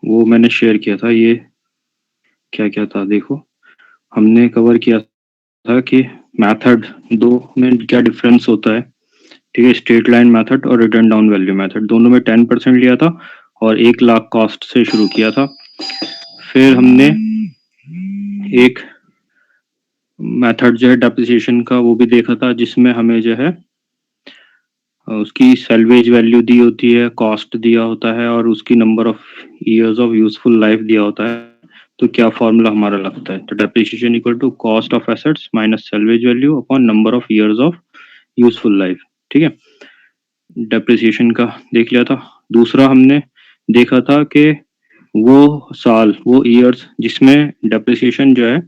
वो मैंने शेयर किया था। ये क्या क्या था देखो, हमने कवर किया था कि मेथड दो में क्या डिफरेंस होता है। ठीक है, स्ट्रेट लाइन मेथड और रिटर्न डाउन वैल्यू मेथड, दोनों में 10% लिया था और 1 लाख कॉस्ट से शुरू किया था। फिर हमने एक मेथड जो है डेप्रिसिएशन का वो भी देखा था, जिसमें हमें जो है उसकी सैल्वेज वैल्यू दी होती है, कॉस्ट दिया होता है और उसकी number of years of useful life दिया होता है। तो क्या फॉर्मूला हमारा लगता है, तो depreciation equal to cost of assets minus salvage value upon number of years of useful life. ठीक है, डेप्रिसिएशन का देख लिया था। दूसरा हमने देखा था कि वो साल, वो ईयर्स जिसमें डेप्रिसिएशन जो है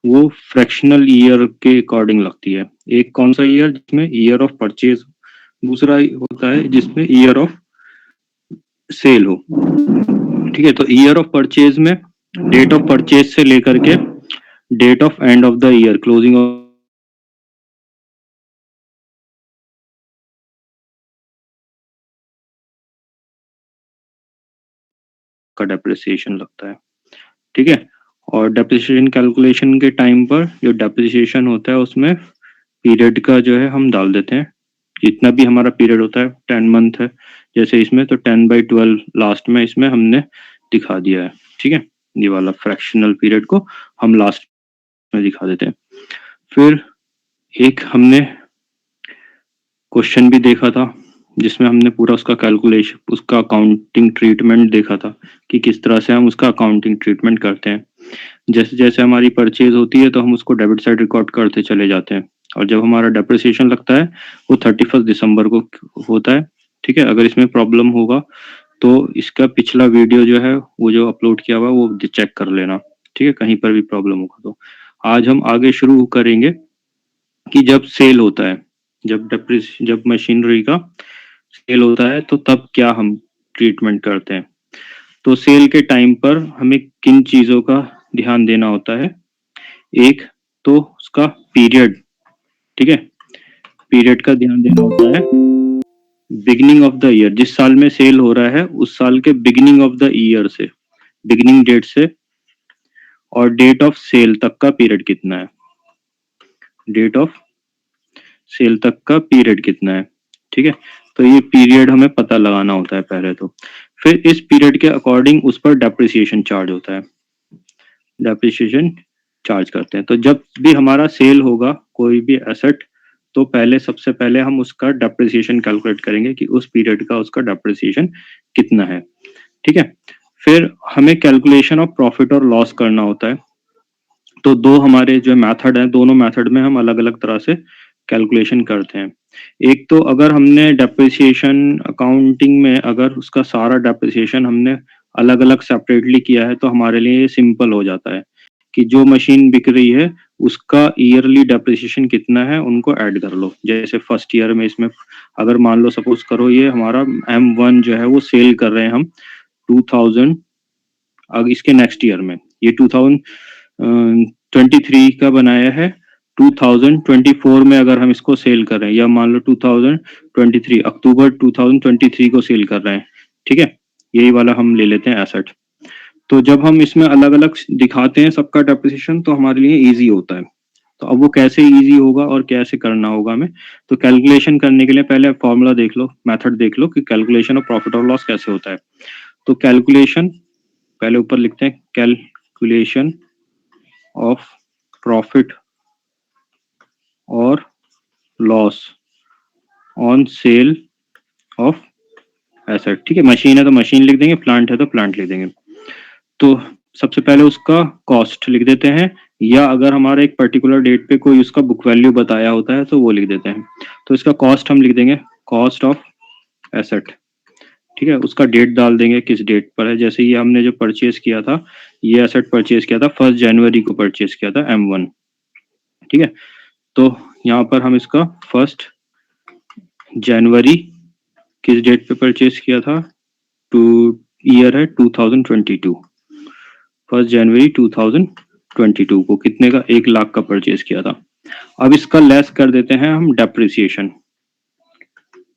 वो फ्रैक्शनल ईयर के अकॉर्डिंग लगती है। एक कौन सा ईयर, जिसमें ईयर ऑफ परचेज, दूसरा होता है जिसमें ईयर ऑफ सेल हो। ठीक है, तो ईयर ऑफ परचेज में डेट ऑफ परचेज से लेकर के date of end of the year, closing का डेप्रिसिएशन लगता है। ठीक है, और डेप्रिसिएशन कैलकुलेशन के टाइम पर जो डेप्रिसिएशन होता है उसमें पीरियड का जो है हम डाल देते हैं, जितना भी हमारा पीरियड होता है। 10 मंथ है जैसे इसमें, तो 10/12 लास्ट में इसमें हमने दिखा दिया है। ठीक है, ये वाला फ्रैक्शनल पीरियड को हम लास्ट में दिखा देते हैं। फिर एक हमने क्वेश्चन भी देखा था जिसमें हमने पूरा उसका कैलकुलेशन, उसका अकाउंटिंग ट्रीटमेंट देखा था कि किस तरह से हम उसका अकाउंटिंग ट्रीटमेंट करते हैं। जैसे जैसे हमारी परचेज होती है तो हम उसको डेबिट साइड रिकॉर्ड करते चले जाते हैं, और जब हमारा डेप्रिसिएशन लगता है वो 31 दिसंबर को होता है। ठीक है, अगर इसमें प्रॉब्लम होगा तो इसका पिछला वीडियो जो है वो जो अपलोड किया हुआ है वो चेक कर लेना। ठीक है, कहीं पर भी प्रॉब्लम होगा तो। आज हम आगे शुरू करेंगे कि जब सेल होता है, जब मशीनरी का सेल होता है तो तब क्या हम ट्रीटमेंट करते हैं। तो सेल के टाइम पर हमें किन चीज़ों का ध्यान देना होता है। एक तो उसका पीरियड। ठीक है, पीरियड का ध्यान देना होता है। बिगिनिंग ऑफ द ईयर, जिस साल में सेल हो रहा है उस साल के बिगिनिंग ऑफ द ईयर से, बिगिनिंग डेट से, और डेट ऑफ सेल तक का पीरियड कितना है, डेट ऑफ सेल तक का पीरियड कितना है। ठीक है, तो ये पीरियड हमें पता लगाना होता है पहले तो। फिर इस पीरियड के अकॉर्डिंग उस पर डेप्रिसिएशन चार्ज होता है, डेप्रिसिएशन चार्ज करते हैं। तो जब भी हमारा सेल होगा कोई भी एसेट, तो पहले सबसे पहले हम उसका डेप्रिसिएशन कैलकुलेट करेंगे कि उस पीरियड का उसका डेप्रिसिएशन कितना है। ठीक है, फिर हमें कैलकुलेशन ऑफ प्रॉफिट और लॉस करना होता है। तो दो हमारे जो मेथड हैं, दोनों मेथड में हम अलग अलग तरह से कैलकुलेशन करते हैं। एक तो अगर हमने डेप्रिसिएशन अकाउंटिंग में अगर उसका सारा डेप्रिसिएशन हमने अलग अलग सेपरेटली किया है तो हमारे लिए ये सिंपल हो जाता है कि जो मशीन बिक रही है उसका ईयरली डेप्रिसिएशन कितना है उनको ऐड कर लो। जैसे फर्स्ट ईयर में इसमें अगर मान लो सपोज करो ये हमारा M1 जो है वो सेल कर रहे हैं हम 2000, अब इसके नेक्स्ट ईयर में ये 2023 का बनाया है, 2024 में अगर हम इसको सेल कर रहे हैं, या मान लो 2023 अक्टूबर 2023 को सेल कर रहे हैं। ठीक है, यही वाला हम ले लेते हैं एसेट। तो जब हम इसमें अलग अलग दिखाते हैं सबका डेप्रिसिएशन तो हमारे लिए इजी होता है। तो अब वो कैसे इजी होगा और कैसे करना होगा हमें, तो कैलकुलेशन करने के लिए पहले फॉर्मूला देख लो, मेथड देख लो कि कैलकुलेशन ऑफ प्रॉफिट और लॉस कैसे होता है। तो कैलकुलेशन पहले ऊपर लिखते हैं, कैलकुलेशन ऑफ प्रॉफिट और loss on sale of asset. ठीक है, मशीन है तो मशीन लिख देंगे, प्लांट है तो प्लांट लिख देंगे। तो सबसे पहले उसका कॉस्ट लिख देते हैं, या अगर हमारा एक पर्टिकुलर डेट पे कोई उसका बुक वैल्यू बताया होता है तो वो लिख देते हैं। तो इसका कॉस्ट हम लिख देंगे कॉस्ट ऑफ एसेट। ठीक है, उसका डेट डाल देंगे किस डेट पर है। जैसे ये हमने जो परचेज किया था, ये एसेट परचेज किया था 1 जनवरी को परचेज किया था M1। ठीक है, तो यहाँ पर हम इसका 1 जनवरी किस डेट पे परचेज किया था, टू ईयर है 2022, 1 जनवरी 2022 को कितने का, 1 लाख का परचेज किया था। अब इसका लेस कर देते हैं हम डेप्रिसिएशन,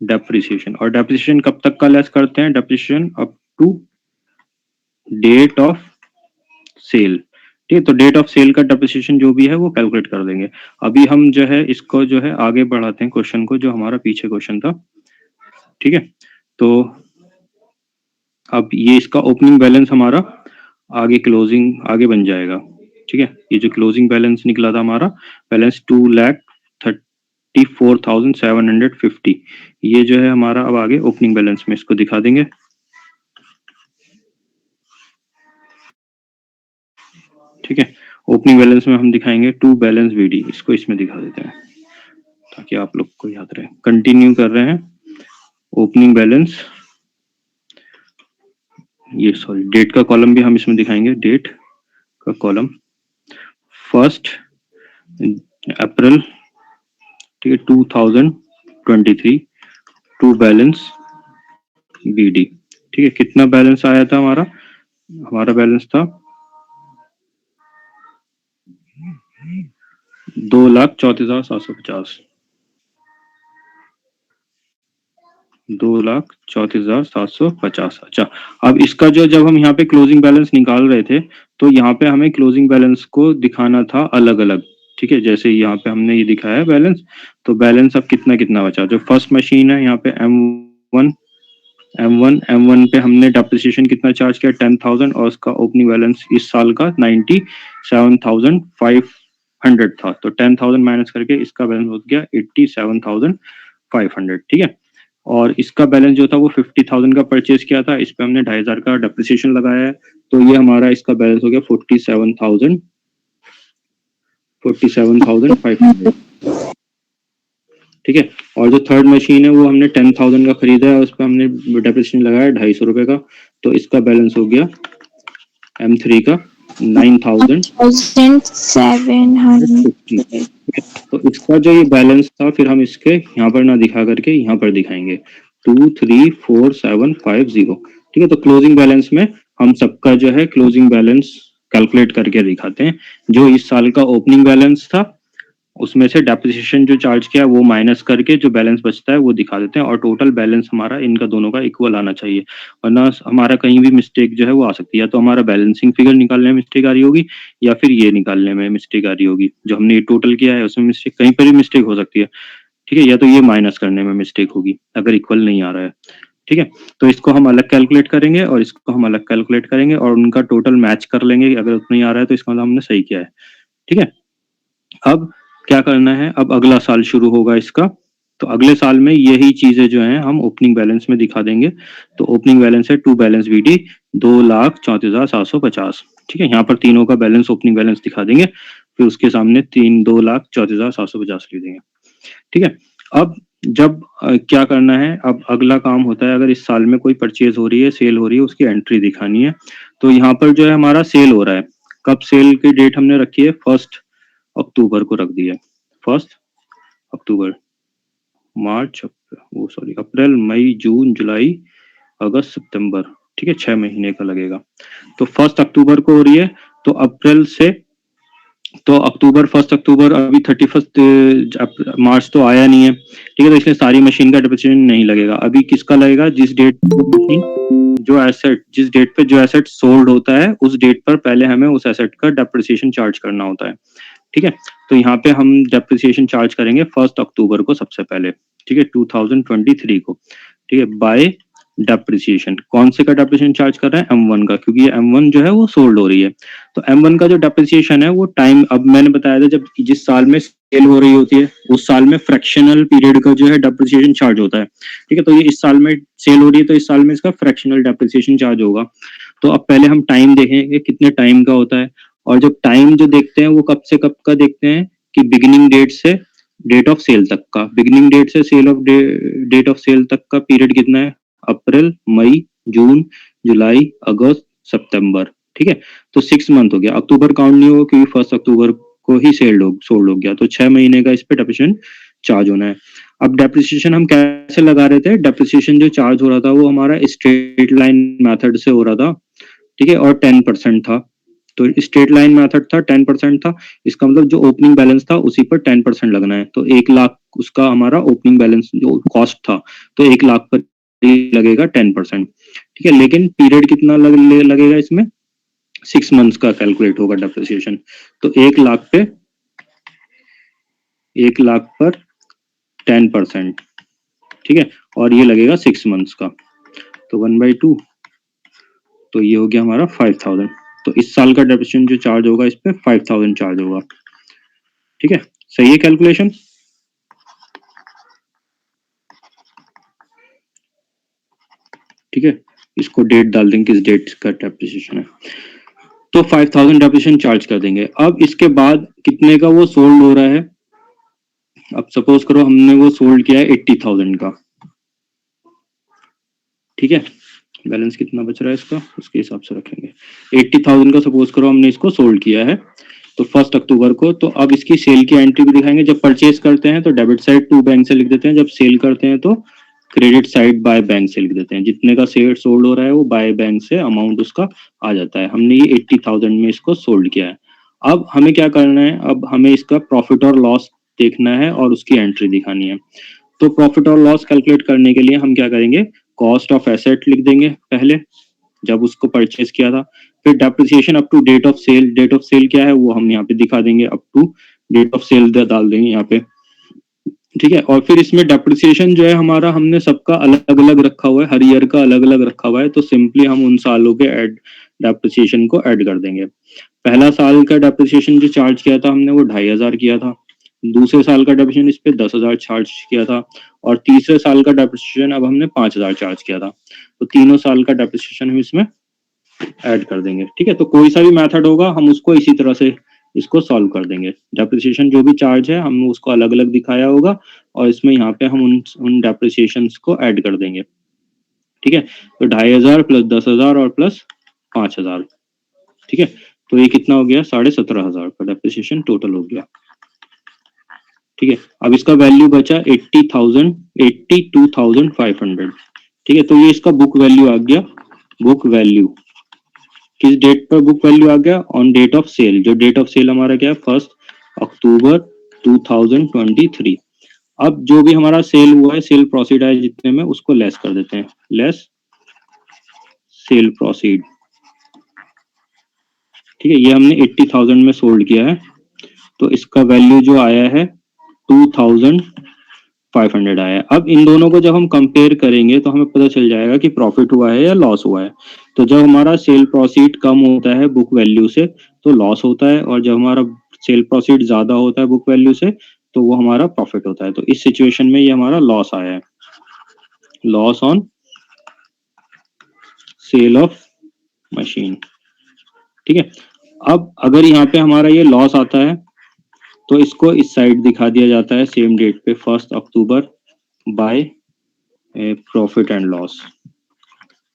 डेप्रिसिएशन और डेप्रिसिएशन कब तक का लेस करते हैं, depreciation up to date of sale, ठीक है। तो डेट ऑफ सेल का डेप्रिसिएशन जो भी है वो कैलकुलेट कर देंगे। अभी हम जो है इसको जो है आगे बढ़ाते हैं क्वेश्चन को, जो हमारा पीछे क्वेश्चन था, ठीक है। तो अब ये इसका ओपनिंग बैलेंस हमारा आगे क्लोजिंग आगे बन जाएगा, ठीक है। ये जो क्लोजिंग बैलेंस निकला था हमारा बैलेंस 2,34,750, ये जो है हमारा अब आगे ओपनिंग बैलेंस में इसको दिखा देंगे, ठीक है। ओपनिंग बैलेंस में हम दिखाएंगे टू बैलेंस बीडी, इसको इसमें दिखा देते हैं ताकि आप लोग को याद रहे। कंटिन्यू कर रहे हैं ओपनिंग बैलेंस, ये सॉरी डेट का कॉलम भी हम इसमें दिखाएंगे, डेट का कॉलम 1 अप्रैल, ठीक है, 2023 टू बैलेंस बीडी, ठीक है। कितना बैलेंस आया था हमारा, हमारा बैलेंस था 2,34,750, 2,34,750। अच्छा, अब इसका जो जब हम यहाँ पे क्लोजिंग बैलेंस निकाल रहे थे तो यहाँ पे हमें क्लोजिंग बैलेंस को दिखाना था अलग अलग, ठीक है। जैसे यहाँ पे हमने ये दिखाया है बैलेंस, तो बैलेंस अब कितना कितना बचा। जो फर्स्ट मशीन है यहाँ पे M1 पे हमने डेप्रिसिएशन कितना चार्ज किया 10,000 और उसका ओपनिंग बैलेंस इस साल का 97,500 था। तो 10,000 माइनस करके इसका बैलेंस हो गया 87,500, ठीक है। और इसका बैलेंस जो था वो 50,000 का परचेज किया था, इस पे हमने 2,500 का डेप्रिसिएशन लगाया है, तो ये हमारा इसका बैलेंस हो गया 47,500, ठीक है। और जो थर्ड मशीन है वो हमने 10,000 का खरीदा है, उस पर हमने डेप्रिसिएशन लगाया 250 रुपए का, तो इसका बैलेंस हो गया M3 का 9,750। तो इसका जो ये बैलेंस था फिर हम इसके यहाँ पर ना दिखा करके यहाँ पर दिखाएंगे 2,34,750, ठीक है। तो क्लोजिंग बैलेंस में हम सबका जो है क्लोजिंग बैलेंस कैलकुलेट करके दिखाते हैं। जो इस साल का ओपनिंग बैलेंस था उसमें से डेप्रिसिएशन जो चार्ज किया वो माइनस करके जो बैलेंस बचता है वो दिखा देते हैं, और टोटल बैलेंस हमारा इनका दोनों का इक्वल आना चाहिए, वरना हमारा कहीं भी मिस्टेक जो है वो आ सकती है। या तो हमारा बैलेंसिंग फिगर निकालने में मिस्टेक आ रही होगी या फिर ये निकालने में मिस्टेक आ रही होगी, जो हमने ये टोटल किया है उसमें मिस्टेक, कहीं पर भी मिस्टेक हो सकती है, ठीक है। या तो ये माइनस करने में मिस्टेक होगी अगर इक्वल नहीं आ रहा है, ठीक है। तो इसको हम अलग कैलकुलेट करेंगे और इसको हम अलग कैलकुलेट करेंगे और उनका टोटल मैच कर लेंगे, अगर उतना ही आ रहा है तो इसका मतलब हमने सही किया है, ठीक है। अब क्या करना है, अब अगला साल शुरू होगा इसका, तो अगले साल में यही चीजें जो हैं हम ओपनिंग बैलेंस में दिखा देंगे। तो ओपनिंग बैलेंस है टू बैलेंस बीडी 2,34,750, ठीक है। यहाँ पर तीनों का बैलेंस ओपनिंग बैलेंस दिखा देंगे, फिर उसके सामने 2,34,750 लिख देंगे, ठीक है। अब जब क्या करना है, अब अगला काम होता है, अगर इस साल में कोई परचेज हो रही है, सेल हो रही है, उसकी एंट्री दिखानी है। तो यहाँ पर जो है हमारा सेल हो रहा है, कब सेल की डेट हमने रखी है 1 अक्टूबर को रख दिया, 1 अक्टूबर, मार्च, वो सॉरी अप्रैल, मई, जून, जुलाई, अगस्त, सितंबर, ठीक है, 6 महीने का लगेगा। तो 1 अक्टूबर को हो रही है, तो अप्रैल से, तो अक्टूबर 1 अक्टूबर, अभी 31 मार्च तो आया नहीं है, ठीक है। तो इसलिए सारी मशीन का डेप्रिसिएशन नहीं लगेगा। अभी किसका लगेगा, जिस डेट जो एसेट, जिस डेट पे जो एसेट सोल्ड होता है उस डेट पर पहले हमें उस एसेट का डेप्रिसिएशन चार्ज करना होता है, ठीक है। तो यहाँ पे हम डेप्रिसिएशन चार्ज करेंगे 1 अक्टूबर को सबसे पहले, ठीक है, 2023 को, ठीक है, बाय डेप्रिसिएशन। कौन से का डेप्रिसिएशन चार्ज कर रहे हैं, M1 का, क्योंकि ये M1 जो है वो सोल्ड हो रही है। तो M1 का जो डेप्रिसिएशन है वो टाइम, अब मैंने बताया था जब जिस साल में सेल हो रही होती है उस साल में फ्रैक्शनल पीरियड का जो है डेप्रिसिएशन चार्ज होता है, ठीक है। तो ये इस साल में सेल हो रही है तो इस साल में इसका फ्रैक्शनल डेप्रिसिएशन चार्ज होगा। तो अब पहले हम टाइम देखेंगे कितने टाइम का होता है, और जब टाइम जो देखते हैं वो कब से कब का देखते हैं कि बिगिनिंग डेट से डेट ऑफ सेल तक का, बिगिनिंग डेट से sale of date of sale तक का पीरियड कितना है, अप्रैल, मई, जून, जुलाई, अगस्त, सितंबर, ठीक है। तो 6 मंथ हो गया, अक्टूबर काउंट नहीं होगा क्योंकि 1 अक्टूबर को ही सोल्ड हो गया, तो 6 महीने का इस पे डेप्रिसिएशन चार्ज होना है। अब डेप्रिसिएशन हम कैसे लगा रहे थे, डेप्रिसिएशन जो चार्ज हो रहा था वो हमारा स्ट्रेट लाइन मेथड से हो रहा था, ठीक है, और 10% था। तो स्ट्रेट लाइन मेथड था, 10% था, इसका मतलब जो ओपनिंग बैलेंस था उसी पर 10% लगना है। तो 1,00,000 उसका हमारा ओपनिंग बैलेंस जो कॉस्ट था, तो 1,00,000 पर लगेगा 10%, ठीक है, लेकिन पीरियड कितना लगेगा इसमें, 6 मंथ्स का कैलकुलेट होगा डेप्रिसिएशन। तो 1 लाख पे 1 लाख पर 10%, ठीक है, और ये लगेगा 6 मंथ्स का, तो 1/2, तो ये हो गया हमारा 5000। तो इस साल का डेप्रिसिएशन जो चार्ज होगा इस पे 5000 चार्ज होगा। ठीक है, सही है कैलकुलेशन। ठीक है, इसको डेट डाल देंगे किस डेट का डेप्रिसिएशन है, तो 5000 डेप्रिसिएशन चार्ज कर देंगे। अब इसके बाद कितने का वो सोल्ड हो रहा है, अब सपोज करो हमने वो सोल्ड किया है 80,000 का। ठीक है, बैलेंस कितना बच रहा है इसका उसके हिसाब से रखेंगे। 80,000 का सपोज करो हमने इसको सोल्ड किया है तो 1 अक्टूबर को, तो अब इसकी सेल की एंट्री भी दिखाएंगे। जब परचेज करते हैं तो डेबिट साइड टू बैंक से लिख देते हैं, जब सेल करते हैं तो क्रेडिट साइड बाय बैंक से लिख देते हैं। जितने का शेयर सोल्ड हो रहा है वो बाय बैंक से अमाउंट उसका आ जाता है। हमने ये 80,000 में इसको सोल्ड किया है। अब हमें क्या करना है, अब हमें इसका प्रॉफिट और लॉस देखना है और उसकी एंट्री दिखानी है। तो प्रॉफिट और लॉस कैलकुलेट करने के लिए हम क्या करेंगे, कॉस्ट ऑफ एसेट लिख देंगे पहले जब उसको परचेज किया था, फिर depreciation up to date of sale. Date of sale क्या है वो हम यहाँ पे दिखा देंगे, up to date of sale डाल देंगे यहाँ पे। ठीक है, और फिर इसमें डेप्रिसिएशन जो है हमारा हमने सबका अलग अलग रखा हुआ है, हर ईयर का अलग अलग रखा हुआ है, तो सिंपली हम उन सालों के डेप्रिसिएशन को ऐड कर देंगे। पहला साल का डेप्रिसिएशन जो चार्ज किया था हमने वो 2500 किया था, दूसरे साल का डेप्रिसिएशन इस पे 10,000 चार्ज किया था, और तीसरे साल का डेप्रिसिएशन अब हमने 5,000 चार्ज किया था। तो तीनों साल का डेप्रिसिएशन हम इसमें ऐड कर देंगे। ठीक है, तो कोई सा भी मेथड होगा हम उसको इसी तरह से इसको सॉल्व कर देंगे। डेप्रिसिएशन जो भी चार्ज है हम उसको अलग अलग दिखाया होगा और इसमें यहाँ पे हम उन डेप्रिसिएशन को ऐड कर देंगे। ठीक है, तो 2500 प्लस 10,000 और प्लस 5,000। ठीक है, तो ये कितना हो गया, 17,500 का डेप्रिसिएशन टोटल हो गया। ठीक है, अब इसका वैल्यू बचा 82,500। ठीक है, तो ये इसका बुक वैल्यू आ गया। बुक वैल्यू किस डेट पर बुक वैल्यू आ गया, ऑन डेट ऑफ सेल। जो डेट ऑफ सेल हमारा क्या है, 1 अक्टूबर 2023। अब जो भी हमारा सेल हुआ है, सेल प्रोसीड है जितने में, उसको लेस कर देते हैं, लेस सेल प्रोसीड। ठीक है, ये हमने 80,000 में सोल्ड किया है, तो इसका वैल्यू जो आया है 2,500 आया है। अब इन दोनों को जब हम कंपेयर करेंगे तो हमें पता चल जाएगा कि प्रॉफिट हुआ है या लॉस हुआ है। तो जब हमारा सेल प्रोसीड कम होता है बुक वैल्यू से तो लॉस होता है, और जब हमारा सेल प्रोसीड ज्यादा होता है बुक वैल्यू से तो वो हमारा प्रॉफिट होता है। तो इस सिचुएशन में ये हमारा लॉस आया है, loss on sale of machine. ठीक है, अब अगर यहाँ पे हमारा ये लॉस आता है तो इसको इस साइड दिखा दिया जाता है सेम डेट पे, 1 अक्टूबर बाय प्रॉफिट एंड लॉस।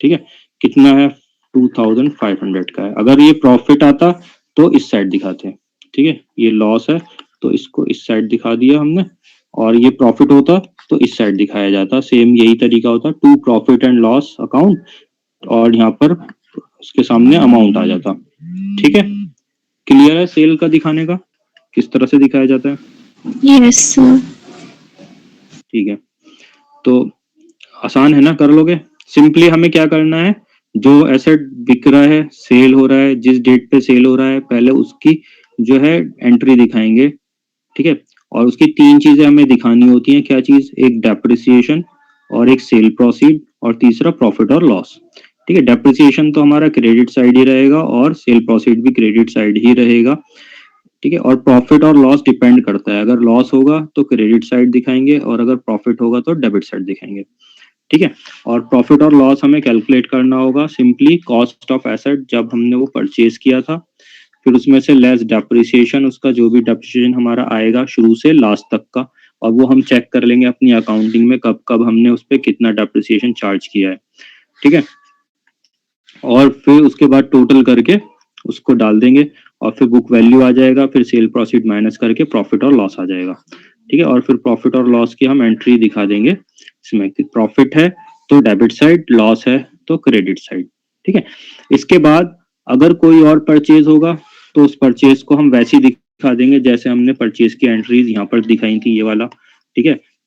ठीक है, कितना है, 2,500 का है। अगर ये प्रॉफिट आता तो इस साइड दिखाते हैं। ठीक है, ये लॉस है तो इसको इस साइड दिखा दिया हमने, और ये प्रॉफिट होता तो इस साइड दिखाया जाता। सेम यही तरीका होता, to profit and loss account, और यहाँ पर उसके सामने अमाउंट आ जाता। ठीक है, क्लियर है सेल का दिखाने का किस तरह से दिखाया जाता है? Yes sir. ठीक है, तो आसान है ना, कर लोगे। सिंपली हमें क्या करना है, जो एसेट बिक रहा है, सेल हो रहा है, जिस डेट पे सेल हो रहा है, पहले उसकी जो है एंट्री दिखाएंगे। ठीक है, और उसकी 3 चीजें हमें दिखानी होती हैं। क्या चीज, एक डेप्रिसिएशन और एक सेल प्रोसीड और तीसरा प्रॉफिट और लॉस। ठीक है, डेप्रिसिएशन तो हमारा क्रेडिट साइड ही रहेगा और सेल प्रोसीड भी क्रेडिट साइड ही रहेगा। ठीक है, और प्रॉफिट और लॉस डिपेंड करता है, अगर लॉस होगा तो क्रेडिट साइड दिखाएंगे और अगर प्रॉफिट होगा तो डेबिट साइड दिखाएंगे। ठीक है, और प्रॉफिट और लॉस हमें कैलकुलेट करना होगा सिंपली कॉस्ट ऑफ एसेट जब हमने वो परचेज किया था, फिर उसमें से लेस डेप्रिसिएशन, उसका जो भी डेप्रिसिएशन हमारा आएगा शुरू से लास्ट तक का, और वो हम चेक कर लेंगे अपनी अकाउंटिंग में कब कब हमने उस पर कितना डेप्रिसिएशन चार्ज किया है। ठीक है, और फिर उसके बाद टोटल करके उसको डाल देंगे और फिर बुक वैल्यू आ जाएगा, फिर सेल प्रोसीड माइनस करके प्रॉफिट और लॉस आ जाएगा। ठीक है, और फिर प्रॉफिट और लॉस की हम एंट्री दिखा देंगे इसमें कि प्रॉफिट है तो डेबिट साइड, लॉस है तो क्रेडिट साइड। ठीक है, इसके बाद अगर कोई और परचेज होगा तो उस परचेज को हम वैसे ही दिखा देंगे जैसे हमने परचेज की एंट्रीज यहाँ पर दिखाई थी, ये वाला। ठीक है,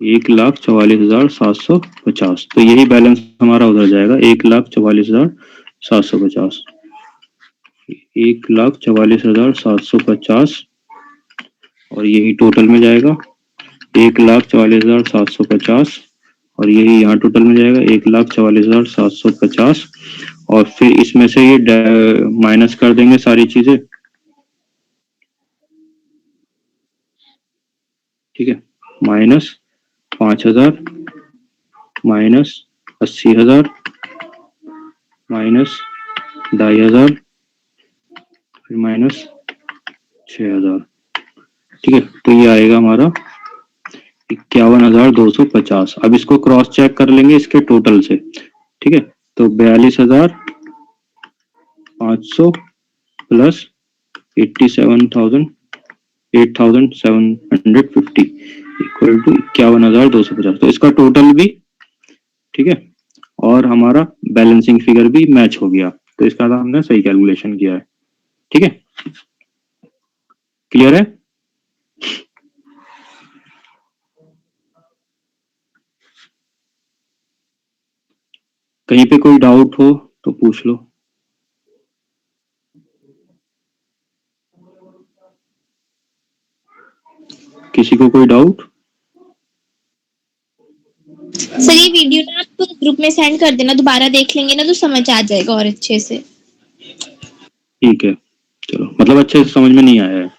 1,44,750। तो यही बैलेंस हमारा उधर जाएगा, 1,44,750, 1,44,750, और यही टोटल में जाएगा 1,44,750, और यही यहाँ टोटल में जाएगा 1,44,750, और फिर इसमें से ये माइनस कर देंगे सारी चीजें, ठीक है, -5,000, -80,000, -2,500, फिर -6,000, ठीक है। तो ये आएगा हमारा 51,250। अब इसको क्रॉस चेक कर लेंगे इसके टोटल से, ठीक है। तो 42,500 प्लस 8,750 इक्वल टू 51,250। तो इसका टोटल भी, ठीक है, और हमारा बैलेंसिंग फिगर भी मैच हो गया। तो इसका हमने सही कैलकुलेशन किया है, ठीक है। क्लियर है? कहीं पे कोई डाउट हो तो पूछ लो। किसी को कोई डाउट? सर ये वीडियो ना आप ग्रुप में सेंड कर देना, दोबारा देख लेंगे ना तो समझ आ जाएगा और अच्छे से। ठीक है, चलो, मतलब अच्छे से समझ में नहीं आया है।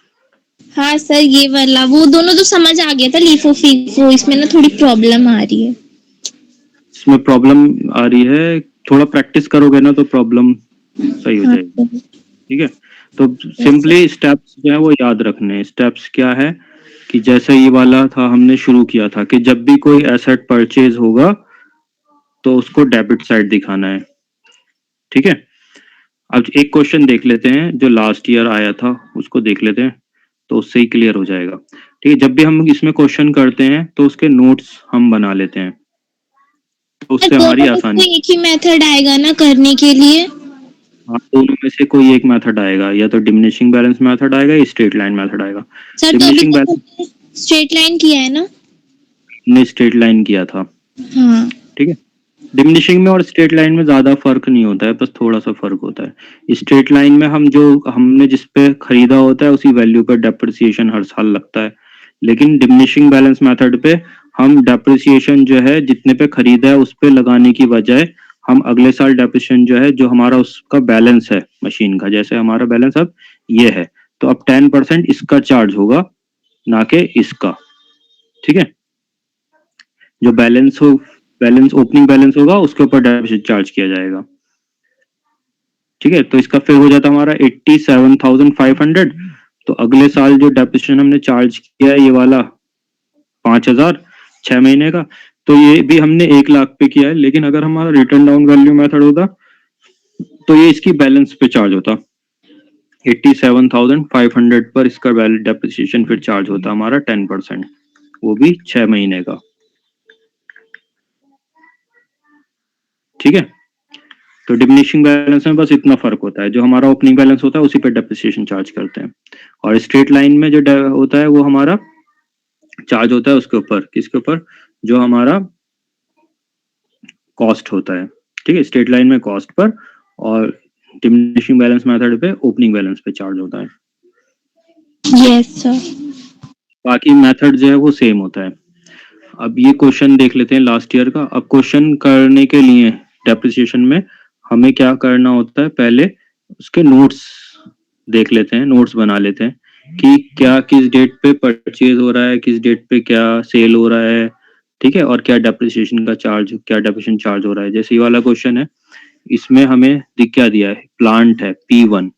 हाँ सर, ये वाला वो दोनों तो समझ आ गया था, लीफो फीफो, इसमें ना थोड़ी प्रॉब्लम आ रही है। इसमें प्रॉब्लम आ रही है, थोड़ा प्रैक्टिस करोगे ना तो प्रॉब्लम सही हो हाँ जाएगी, सर। ठीक है। तो सिंपली स्टेप्स जो है वो याद रखने हैं। स्टेप्स क्या है कि जैसे ये वाला था, हमने शुरू किया था कि जब भी कोई एसेट परचेज होगा तो उसको डेबिट साइड दिखाना है, ठीक है। अब एक क्वेश्चन देख लेते हैं जो लास्ट ईयर आया था, उसको देख लेते हैं, तो उससे ही क्लियर हो जाएगा, ठीक है। जब भी हम इसमें क्वेश्चन करते हैं तो उसके नोट्स हम बना लेते हैं, तो सर उससे हमारी दोनों में से आसानी। कोई एक ही मेथड आएगा ना करने के लिए? हाँ, दोनों में से कोई एक मेथड आएगा, या तो डिमिनिशिंग बैलेंस मेथड आएगा या स्ट्रेट लाइन मेथड आएगा। सर तो अभी डिमिनिशिंग तक बैलेंस हमने स्ट्रेट लाइन किया है ना? ने स्ट्रेट लाइन किया था, हाँ ठीक है। डिमिनिशिंग में और स्ट्रेट लाइन में ज्यादा फर्क नहीं होता है, बस थोड़ा सा फर्क होता है। स्ट्रेट लाइन में हम जो हमने जिस पे खरीदा होता है उसी वैल्यू पर डेप्रिसिएशन हर साल लगता है, लेकिन डिमिनिशिंग बैलेंस मेथड पे हम डेप्रिसिएशन जो है जितने पे खरीदा है उस पे लगाने की बजाय हम अगले साल डेप्रिसिएशन जो है, जो हमारा उसका बैलेंस है मशीन का, जैसे हमारा बैलेंस अब ये है, तो अब 10% इसका चार्ज होगा, ना कि इसका, ठीक है। जो बैलेंस ओपनिंग बैलेंस होगा उसके ऊपर डेप्रिसिएशन चार्ज किया जाएगा, ठीक है। तो इसका फिर हो जाता हमारा 87,500। तो अगले साल जो डेप्रिसिएशन हमने चार्ज किया है ये वाला 5,000 6 महीने का, तो ये भी हमने 1,00,000 पे किया है, लेकिन अगर हमारा रिटर्न डाउन वैल्यू मेथड होता तो ये इसकी बैलेंस पे चार्ज होता, 87,500 पर इसका डेप्रिसिएशन फिर चार्ज होता हमारा 10%, वो भी 6 महीने का, ठीक है। तो डिमिनिशिंग बैलेंस में बस इतना फर्क होता है, जो हमारा ओपनिंग बैलेंस होता है उसी पे डेप्रिसिएशन चार्ज करते हैं, और स्ट्रेट लाइन में जो होता है वो हमारा चार्ज होता है उसके ऊपर, किसके ऊपर, जो हमारा कॉस्ट होता है, ठीक है। स्ट्रेट लाइन में कॉस्ट पर, और डिमिनिशिंग बैलेंस मेथड पे ओपनिंग बैलेंस पे चार्ज होता है। Yes sir. बाकी मेथड जो है वो सेम होता है। अब ये क्वेश्चन देख लेते हैं लास्ट ईयर का। अब क्वेश्चन करने के लिए डेप्रिसिएशन में हमें क्या करना होता है, पहले उसके नोट्स देख लेते हैं, नोट्स बना लेते हैं कि क्या किस डेट पे परचेज हो रहा है, किस डेट पे क्या सेल हो रहा है, ठीक है, और क्या डेप्रिसिएशन का चार्ज, क्या डेप्रिसिएशन चार्ज हो रहा है। जैसे ये वाला क्वेश्चन है, इसमें हमें क्या दिया है, प्लांट है P1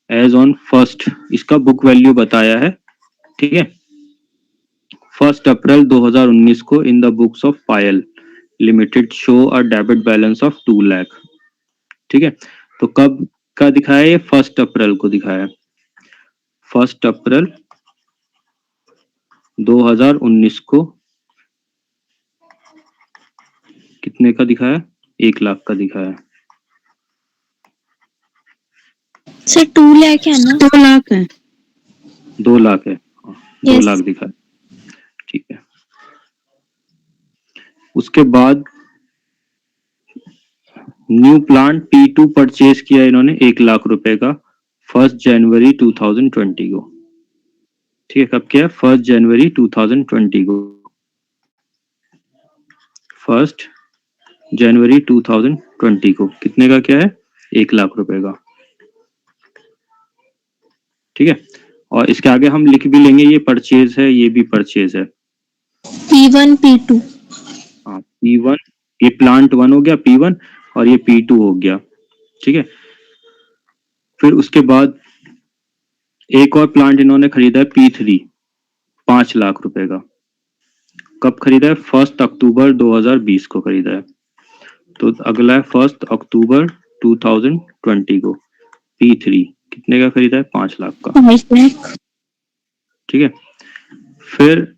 एज ऑन फर्स्ट, इसका बुक वैल्यू बताया है, ठीक है, 1 अप्रैल 2019 को in the books of Payal limited show a debit balance of 2 lakh, ठीक है। तो कब का दिखाया है, ये 1 अप्रैल को दिखाया है, 1 अप्रैल 2019 को कितने का दिखाया, 1,00,000 का दिखाया। सर 2 लाख है ना? 2 लाख है। 2 लाख है, 2 यस। लाख दिखाया, ठीक है। उसके बाद न्यू प्लांट P2 परचेज किया इन्होंने 1 लाख रुपए का 1 जनवरी 2020 को। ठीक है, कब किया? 1 जनवरी 2020 को, 1 जनवरी 2020 को कितने का क्या है? 1 लाख रुपए का। ठीक है, और इसके आगे हम लिख भी लेंगे, ये परचेज है, ये भी परचेज है। P1 P2 हाँ, P1 ये प्लांट 1 हो गया P1 और ये P2 हो गया। ठीक है, फिर उसके बाद एक और प्लांट इन्होंने खरीदा है P3 5 लाख रुपए का। कब खरीदा है? 1 अक्टूबर 2020 को खरीदा है। तो अगला है 1 अक्टूबर 2020 को P3 कितने का खरीदा है? 5 लाख का। 5 लाख। ठीक है, फिर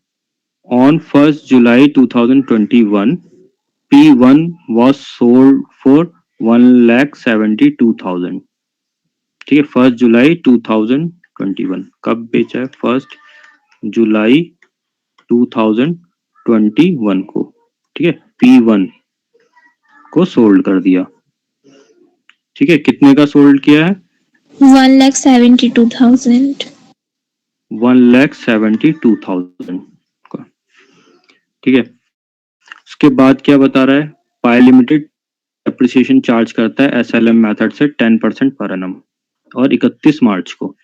on 1 July 2021 P1 was sold for 1,72,000। ठीक है, 1 जुलाई 2021 कब बेचा है? 1 जुलाई 2021 को। ठीक है, P1 को सोल्ड कर दिया। ठीक है, कितने का सोल्ड किया है? 1,72,000। 1,72,000 का। ठीक है, उसके बाद क्या बता रहा है? पाई लिमिटेड डेप्रिसिएशन चार्ज करता है SLM मेथड से 10% पर एनम और 31 मार्च को।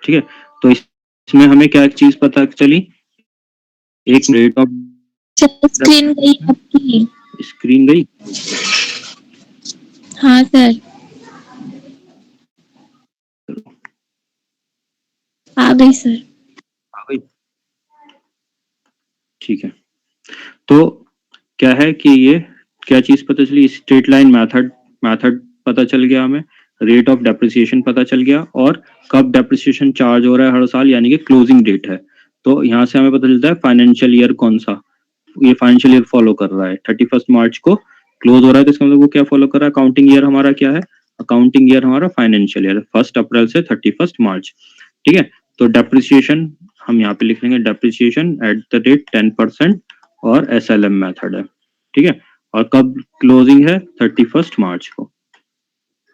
ठीक है, तो इसमें हमें क्या चीज पता चली? एक रेट ऑफ स्क्रीन गई आपकी। स्क्रीन गई। हाँ सर, आ गई सर। आ गई। ठीक है, तो क्या है कि ये क्या चीज पता चली? स्ट्रेट लाइन मेथड पता चल गया हमें, रेट ऑफ डेप्रिसिएशन पता चल गया और कब डेप्रिसिएशन चार्ज हो रहा है हर साल, यानी कि क्लोजिंग डेट है। तो यहाँ से हमें पता चलता है फाइनेंशियल ईयर कौन सा, ये फाइनेंशियल ईयर फॉलो कर रहा है। 31 मार्च को क्लोज हो रहा है, तो इसका मतलब वो क्या फॉलो कर रहा है? अकाउंटिंग ईयर हमारा क्या है? अकाउंटिंग ईयर हमारा फाइनेंशियल ईयर 1 अप्रैल से 31 मार्च। ठीक है, तो डेप्रिसिएशन हम यहाँ पे लिख लेंगे, डेप्रिसिएशन एट द रेट 10% और SLM मेथड है। ठीक है, और कब क्लोजिंग है? 31 मार्च को।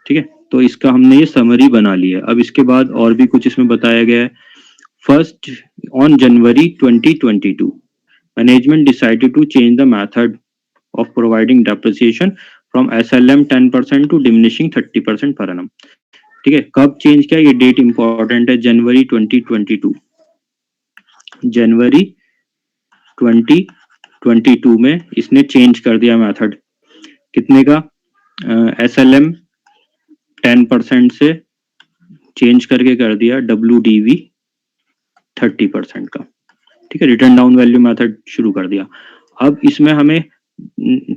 ठीक है, तो इसका हमने ये समरी बना ली है। अब इसके बाद और भी कुछ इसमें बताया गया है। 1 on January 2022 management decided to change the method of providing depreciation from SLM 10% to diminishing 30% per annum। ठीक है, कब चेंज किया? ये डेट इंपॉर्टेंट है, जनवरी 2022। जनवरी 2022 में इसने चेंज कर दिया मेथड। कितने का? SLM 10% से चेंज करके कर दिया WDV 30% का। ठीक है, रिटर्न डाउन वैल्यू मेथड शुरू कर दिया। अब इसमें हमें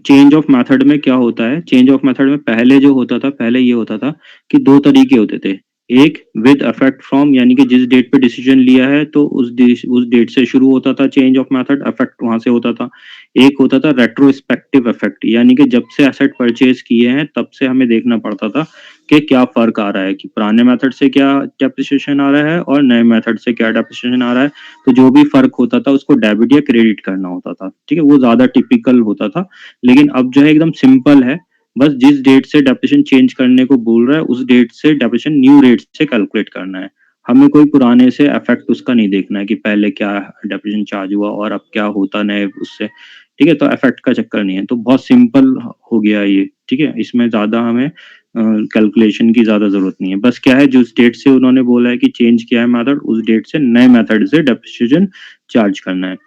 चेंज ऑफ मेथड में क्या होता है? चेंज ऑफ मेथड में पहले जो होता था, पहले ये होता था कि 2 तरीके होते थे। एक विद इफेक्ट फ्रॉम, यानी कि जिस डेट पे डिसीजन लिया है तो उस डेट से शुरू होता था चेंज ऑफ मेथड, इफेक्ट वहां से होता था। एक होता था रेट्रोस्पेक्टिव इफेक्ट, यानी कि जब से एसेट परचेज किए हैं तब से हमें देखना पड़ता था कि क्या फर्क आ रहा है, कि पुराने मेथड से क्या डेप्रिसिएशन आ रहा है और नए मेथड से क्या डेप्रिसिएशन आ रहा है। तो जो भी फर्क होता था उसको डेबिट या क्रेडिट करना होता था। ठीक है, वो ज्यादा टिपिकल होता था। लेकिन अब जो है एकदम सिंपल है, बस जिस डेट से डेप्रिसिएशन चेंज करने को बोल रहा है उस डेट से डेप्रिसिएशन न्यू रेट से कैलकुलेट करना है। हमें कोई पुराने से इफेक्ट उसका नहीं देखना है कि पहले क्या डेप्रिसिएशन चार्ज हुआ और अब क्या होता नए उससे। ठीक है, तो इफेक्ट का चक्कर नहीं है, तो बहुत सिंपल हो गया ये। ठीक है, इसमें ज्यादा हमें कैलकुलेशन की ज्यादा जरूरत नहीं है। बस क्या है, जिस डेट से उन्होंने बोला है कि चेंज किया है मेथड, उस डेट से नए मेथड से डेप्रिसिएशन चार्ज करना है।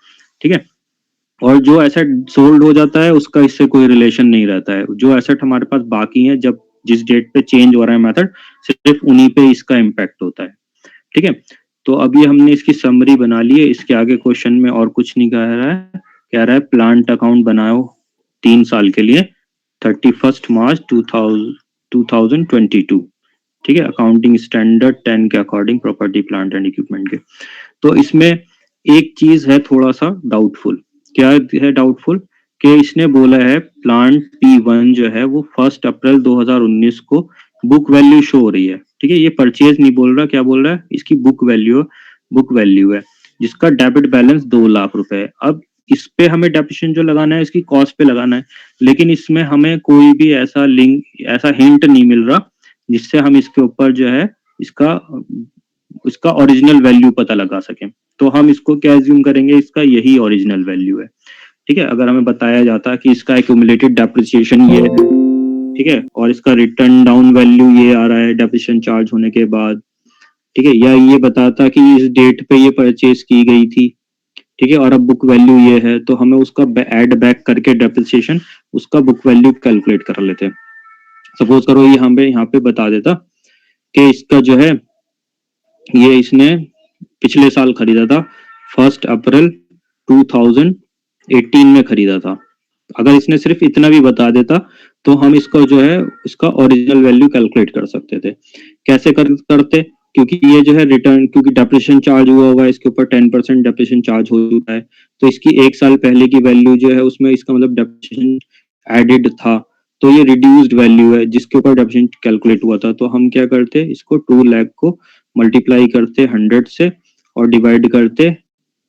ठीक है, और जो एसेट सोल्ड हो जाता है उसका इससे कोई रिलेशन नहीं रहता है। जो एसेट हमारे पास बाकी है, जब जिस डेट पे चेंज हो रहा है मेथड, सिर्फ उन्हीं पे इसका इम्पैक्ट होता है। ठीक है, तो अभी हमने इसकी समरी बना ली है। इसके आगे क्वेश्चन में और कुछ नहीं कह रहा है, कह रहा है प्लांट अकाउंट बनाओ 3 साल के लिए 31 मार्च 2022। ठीक है, अकाउंटिंग स्टैंडर्ड 10 के according property plant and equipment के। तो इसमें एक चीज है थोड़ा सा डाउटफुल। क्या है डाउटफुल? कि इसने बोला है प्लांट P1 जो है वो 1 अप्रैल 2019 को बुक वैल्यू शो हो रही है। ठीक है, ये परचेज नहीं बोल रहा, क्या बोल रहा है? इसकी बुक वैल्यू है, जिसका डेबिट बैलेंस 2 लाख रुपए है। अब इस पे हमें डेप्रिसिएशन जो लगाना है इसकी कॉस्ट पे लगाना है, लेकिन इसमें हमें कोई भी ऐसा लिंक, ऐसा हिंट नहीं मिल रहा जिससे हम इसके ऊपर जो है इसका ओरिजिनल वैल्यू पता लगा सकें। तो हम इसको क्या एज्यूम करेंगे, इसका यही ओरिजिनल वैल्यू है। ठीक है, अगर हमें बताया जाता कि इसका एक्यूमुलेटेड डेप्रिसिएशन ये है, ठीक है, और इसका रिटर्न डाउन वैल्यू ये आ रहा है डेप्रिसिएशन चार्ज होने के बाद, ठीक है, या ये बताता कि इस डेट पे ये परचेज की गई थी, ठीक है, और अब बुक वैल्यू ये है, तो हमें उसका ऐड बैक करके डेप्रिसिएशन उसका बुक वैल्यू कैलकुलेट कर लेते हैं। सपोज करो ये हमें यहाँ पे बता देता कि इसका जो है ये इसने पिछले साल खरीदा था 1 अप्रैल 2018 में खरीदा था। अगर इसने सिर्फ इतना भी बता देता तो हम इसको जो है इसका ओरिजिनल वैल्यू कैलकुलेट कर सकते थे। कैसे करते, क्योंकि ये जो है रिटर्न, क्योंकि डेप्रिसिएशन चार्ज हुआ होगा इसके ऊपर 10% डेप्रिसिएशन चार्ज हो चुका है, तो इसकी 1 साल पहले की वैल्यू जो है उसमें इसका मतलब डेप्रिसिएशन एडेड था, तो ये रिड्यूस्ड वैल्यू है जिसके ऊपर डेप्रिसिएशन कैलकुलेट हुआ था। तो हम क्या करते, इसको 2 लाख को मल्टीप्लाई करते 100 से और डिवाइड करते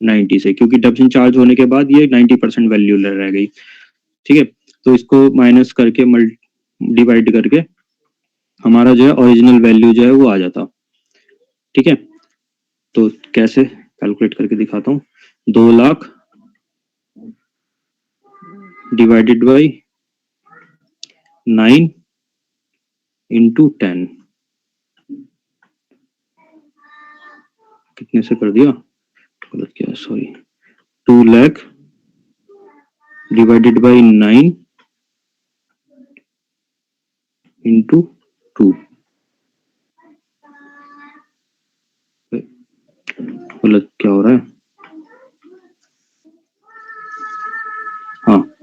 90 से, क्योंकि डेप्रिसिएशन चार्ज होने के बाद ये 90% वैल्यू रह गई। ठीक है, तो इसको माइनस करके डिवाइड करके हमारा जो है ओरिजिनल वैल्यू जो है वो आ जाता। ठीक है, तो कैसे कैलकुलेट करके दिखाता हूँ। 2 लाख डिवाइडेड बाई 9 इंटू 10, कितने से कर दिया, गलत किया, sorry. 2 lakh divided by 9 into 2, गलत क्या हो रहा है, हाँ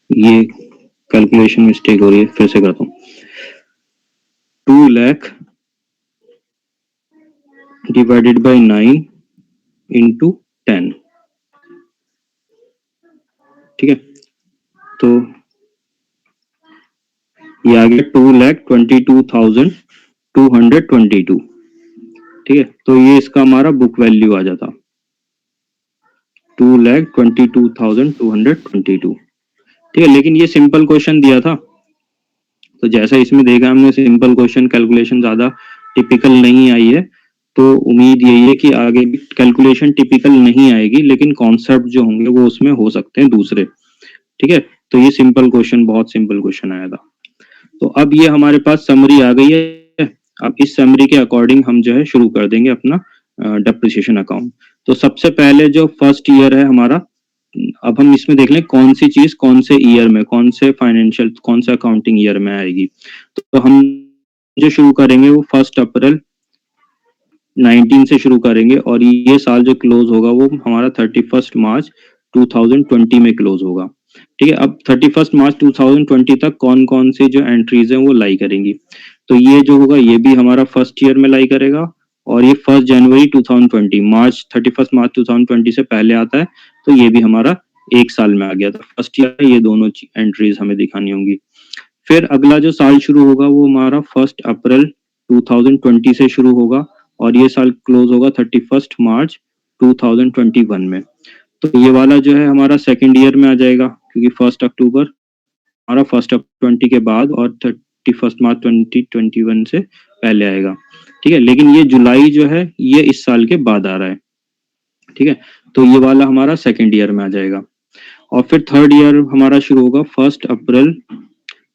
ये कैलकुलेशन मिस्टेक हो रही है, फिर से करता हूँ। 2 लाख डिवाइडेड बाई 9 इंटू 10, ठीक है, तो ये आ गया 2,22,222, ठीक है, तो ये इसका हमारा बुक वैल्यू आ जाता 2,22,222, ठीक है। लेकिन ये सिंपल क्वेश्चन दिया था, तो जैसा इसमें देखा हमने सिंपल क्वेश्चन, कैलकुलेशन ज्यादा टिपिकल नहीं आई है, तो उम्मीद यही है कि आगे भी कैलकुलेशन टिपिकल नहीं आएगी, लेकिन कॉन्सेप्ट जो होंगे वो उसमें हो सकते हैं दूसरे। ठीक है, तो ये सिंपल क्वेश्चन, बहुत सिंपल क्वेश्चन आया था। तो अब ये हमारे पास समरी आ गई है। अब इस समरी के अकॉर्डिंग हम जो है शुरू कर देंगे अपना डेप्रिसिएशन अकाउंट। तो सबसे पहले जो फर्स्ट ईयर है हमारा, अब हम इसमें देख लें कौन सी चीज कौन से ईयर में, कौन से फाइनेंशियल, कौन से अकाउंटिंग ईयर में आएगी। तो हम जो शुरू करेंगे वो 1 अप्रैल 19 से शुरू करेंगे, और ये साल जो क्लोज होगा वो हमारा 31 मार्च 2020 में क्लोज होगा। ठीक है, अब 31 मार्च 2020 तक कौन कौन सी जो एंट्रीज हैं वो लाई करेंगी। तो ये जो होगा ये भी हमारा फर्स्ट ईयर में लाई करेगा, और ये 1 जनवरी 2020, मार्च 31 मार्च 2020 से पहले आता है, तो ये भी हमारा एक साल में आ गया था, फर्स्ट ईयर में ये दोनों एंट्रीज हमें दिखानी होंगी। फिर अगला जो साल शुरू होगा वो हमारा 1 अप्रैल 2020 से शुरू होगा, और ये साल क्लोज होगा 31 मार्च 2021 में। तो ये वाला जो है हमारा सेकेंड ईयर में आ जाएगा, क्योंकि 1 अक्टूबर हमारा 1 अक्टूबर 20 के बाद और 31 मार्च 2021 से पहले आएगा। ठीक है, लेकिन ये जुलाई जो है ये इस साल के बाद आ रहा है। ठीक है, तो ये वाला हमारा सेकेंड ईयर में आ जाएगा। और फिर थर्ड ईयर हमारा शुरू होगा 1 अप्रैल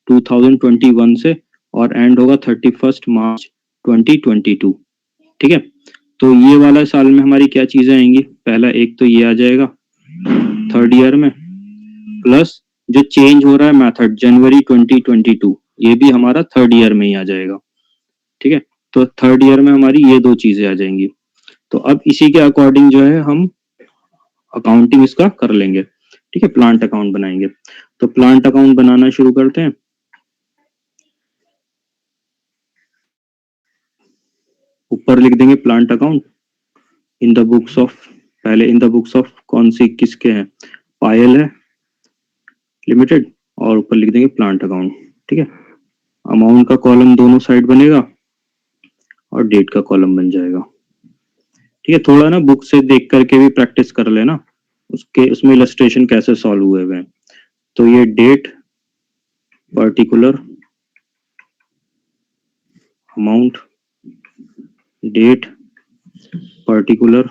2021 से, और एंड होगा 31 मार्च 2022। ठीक है, तो ये वाला साल में हमारी क्या चीजें आएंगी, पहला एक तो ये आ जाएगा थर्ड ईयर में, प्लस जो चेंज हो रहा है मेथड जनवरी 2022, ये भी हमारा थर्ड ईयर में ही आ जाएगा। ठीक है, तो थर्ड ईयर में हमारी ये दो चीजें आ जाएंगी। तो अब इसी के अकॉर्डिंग जो है हम अकाउंटिंग इसका कर लेंगे। ठीक है, प्लांट अकाउंट बनाएंगे। तो प्लांट अकाउंट बनाना शुरू करते हैं। ऊपर लिख देंगे plant account in the books of, पहले इन द बुक्स ऑफ कौन सी किसके हैं, पायल है लिमिटेड, और ऊपर लिख देंगे प्लांट अकाउंट। ठीक है, अमाउंट का कॉलम दोनों साइड बनेगा और डेट का कॉलम बन जाएगा। ठीक है, थोड़ा ना बुक से देख करके भी प्रैक्टिस कर लेना, उसमें इलस्ट्रेशन कैसे सॉल्व हुए हुए हैं। तो ये date, particular, amount, date, particular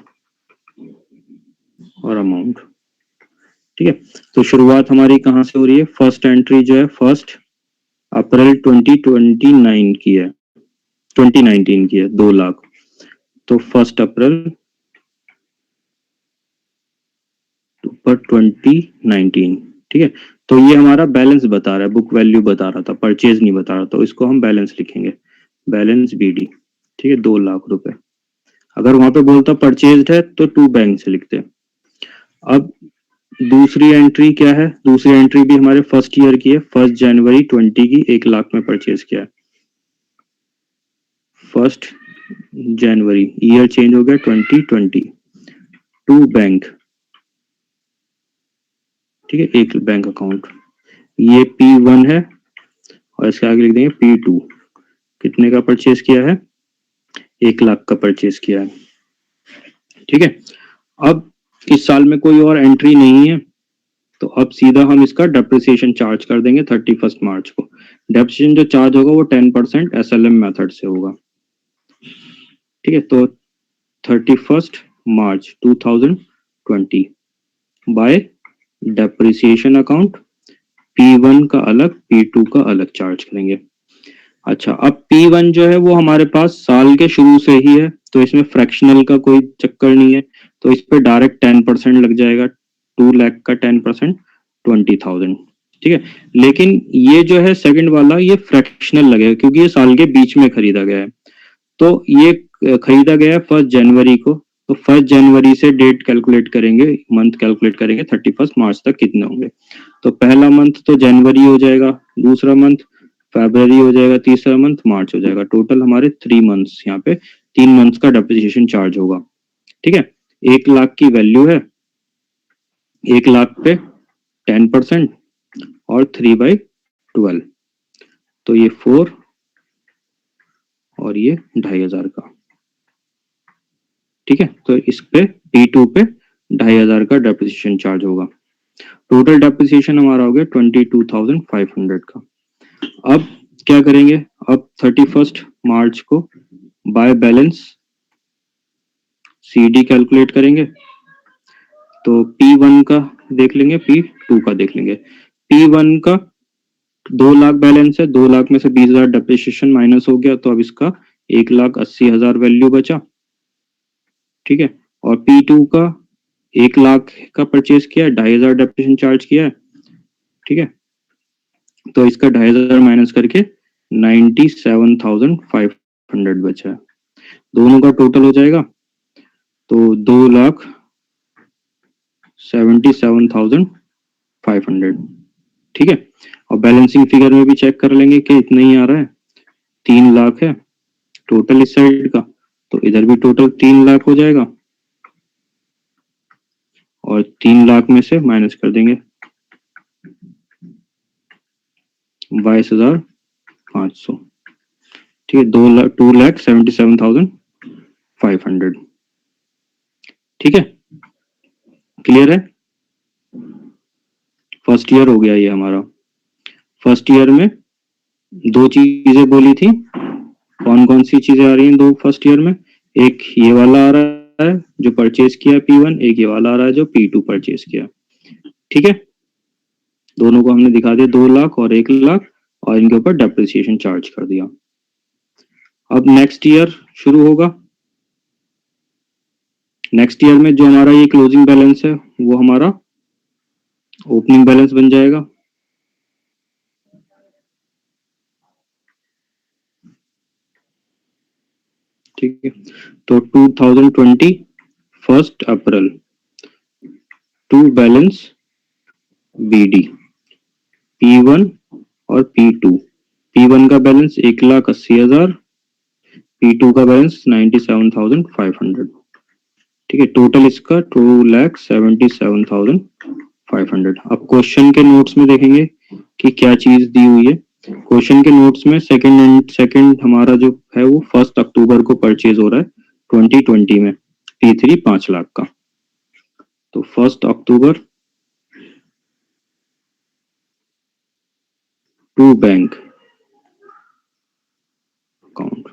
और अमाउंट। ठीक है, तो शुरुआत हमारी कहाँ से हो रही है? फर्स्ट एंट्री जो है 1 अप्रैल 2029 की है, 2019 की है, 2 लाख। तो 1 अप्रैल पर 2019। ठीक है, तो ये हमारा बैलेंस बता रहा है, बुक वैल्यू बता रहा था, परचेज नहीं बता रहा, तो इसको हम बैलेंस लिखेंगे, बैलेंस बीडी। ठीक है, 2 लाख रुपए। अगर वहां पे बोलता परचेज्ड है तो टू बैंक से लिखते। अब दूसरी एंट्री क्या है? दूसरी एंट्री भी हमारे फर्स्ट ईयर की है, 1 जनवरी 20 की, 1 लाख में परचेज किया है। 1 जनवरी, ईयर चेंज हो गया 2020, टू बैंक। ठीक है, एक बैंक अकाउंट। ये P1 है और इसके आगे लिख देंगे P2। कितने का परचेज किया है? 1 लाख का परचेज किया है। ठीक है, अब इस साल में कोई और एंट्री नहीं है, तो अब सीधा हम इसका डेप्रिसिएशन चार्ज कर देंगे 31 मार्च को। डेप्रिसिएशन जो चार्ज होगा वो 10% SLM मेथड से होगा। ठीक है, तो 31 मार्च 2020 बाय डेप्रिसिएशन अकाउंट, P1 का अलग, P2 का अलग चार्ज करेंगे। अच्छा, अब P1 जो है वो हमारे पास साल के शुरू से ही है, तो इसमें फ्रैक्शनल का कोई चक्कर नहीं है, तो इस पे डायरेक्ट 10% लग जाएगा। 2 लाख का 10% 20,000। ठीक है, लेकिन ये जो है सेकंड वाला ये फ्रैक्शनल लगेगा क्योंकि ये साल के बीच में खरीदा गया है। तो ये खरीदा गया है 1 जनवरी को, तो 1 जनवरी से डेट कैलकुलेट करेंगे, मंथ कैलकुलेट करेंगे 31 मार्च तक कितने होंगे। तो पहला मंथ तो जनवरी हो जाएगा, दूसरा मंथ फरवरी हो जाएगा, तीसरा मंथ मार्च हो जाएगा। टोटल हमारे 3 मंथ्स, यहाँ पे 3 मंथ्स का डेप्रिसिएशन चार्ज होगा। ठीक है, 1 लाख की वैल्यू है, 1 लाख पे 10% और 3/12, तो ये 4 और ये 2,500 का। ठीक है, तो इस पे P2 पे 2,500 का डेप्रिसिएशन चार्ज होगा। टोटल डेप्रिसिएशन हमारा हो गया 22,500 का। अब क्या करेंगे? अब 31 मार्च को बाय बैलेंस CD कैलकुलेट करेंगे, तो P1 का देख लेंगे, P2 का देख लेंगे। P1 का 2 लाख बैलेंस है, 2 लाख में से 20,000 डेप्रिसिएशन माइनस हो गया, तो अब इसका 1,80,000 वैल्यू बचा। ठीक है, और P2 का 1 लाख का परचेज किया है, 2,500 डेप्रिसिएशन चार्ज किया है। ठीक है, तो इसका 2,500 माइनस करके 97,500 बचा है। दोनों का टोटल हो जाएगा तो 2,77,500। ठीक है, और बैलेंसिंग फिगर में भी चेक कर लेंगे कि इतना ही आ रहा है, 3 लाख है टोटल इस साइड का, तो इधर भी टोटल 3 लाख हो जाएगा और 3 लाख में से माइनस कर देंगे 22,500। ठीक है, 2,77,500। ठीक है, क्लियर है? फर्स्ट ईयर हो गया ये हमारा। फर्स्ट ईयर में 2 चीजें बोली थी, कौन कौन सी चीजें आ रही हैं दो फर्स्ट ईयर में? एक ये वाला आ रहा है जो परचेज किया P1, एक ये वाला आ रहा है जो P2 परचेज किया। ठीक है, दोनों को हमने दिखा दिया, 2 लाख और 1 लाख, और इनके ऊपर डेप्रिसिएशन चार्ज कर दिया। अब नेक्स्ट ईयर शुरू होगा। नेक्स्ट ईयर में जो हमारा ये क्लोजिंग बैलेंस है वो हमारा ओपनिंग बैलेंस बन जाएगा। ठीक है, तो 2020 1 अप्रैल टू बैलेंस BD P1 और P2। P1 का बैलेंस 1,80,000, P2 का बैलेंस 97,500। ठीक है, टोटल इसका 2,77,500। अब क्वेश्चन के नोट्स में देखेंगे कि क्या चीज दी हुई है। क्वेश्चन के नोट्स में सेकंड हमारा जो है वो 1 अक्टूबर को परचेज हो रहा है 2020 में, P3 5 लाख का। तो 1 अक्टूबर टू बैंक अकाउंट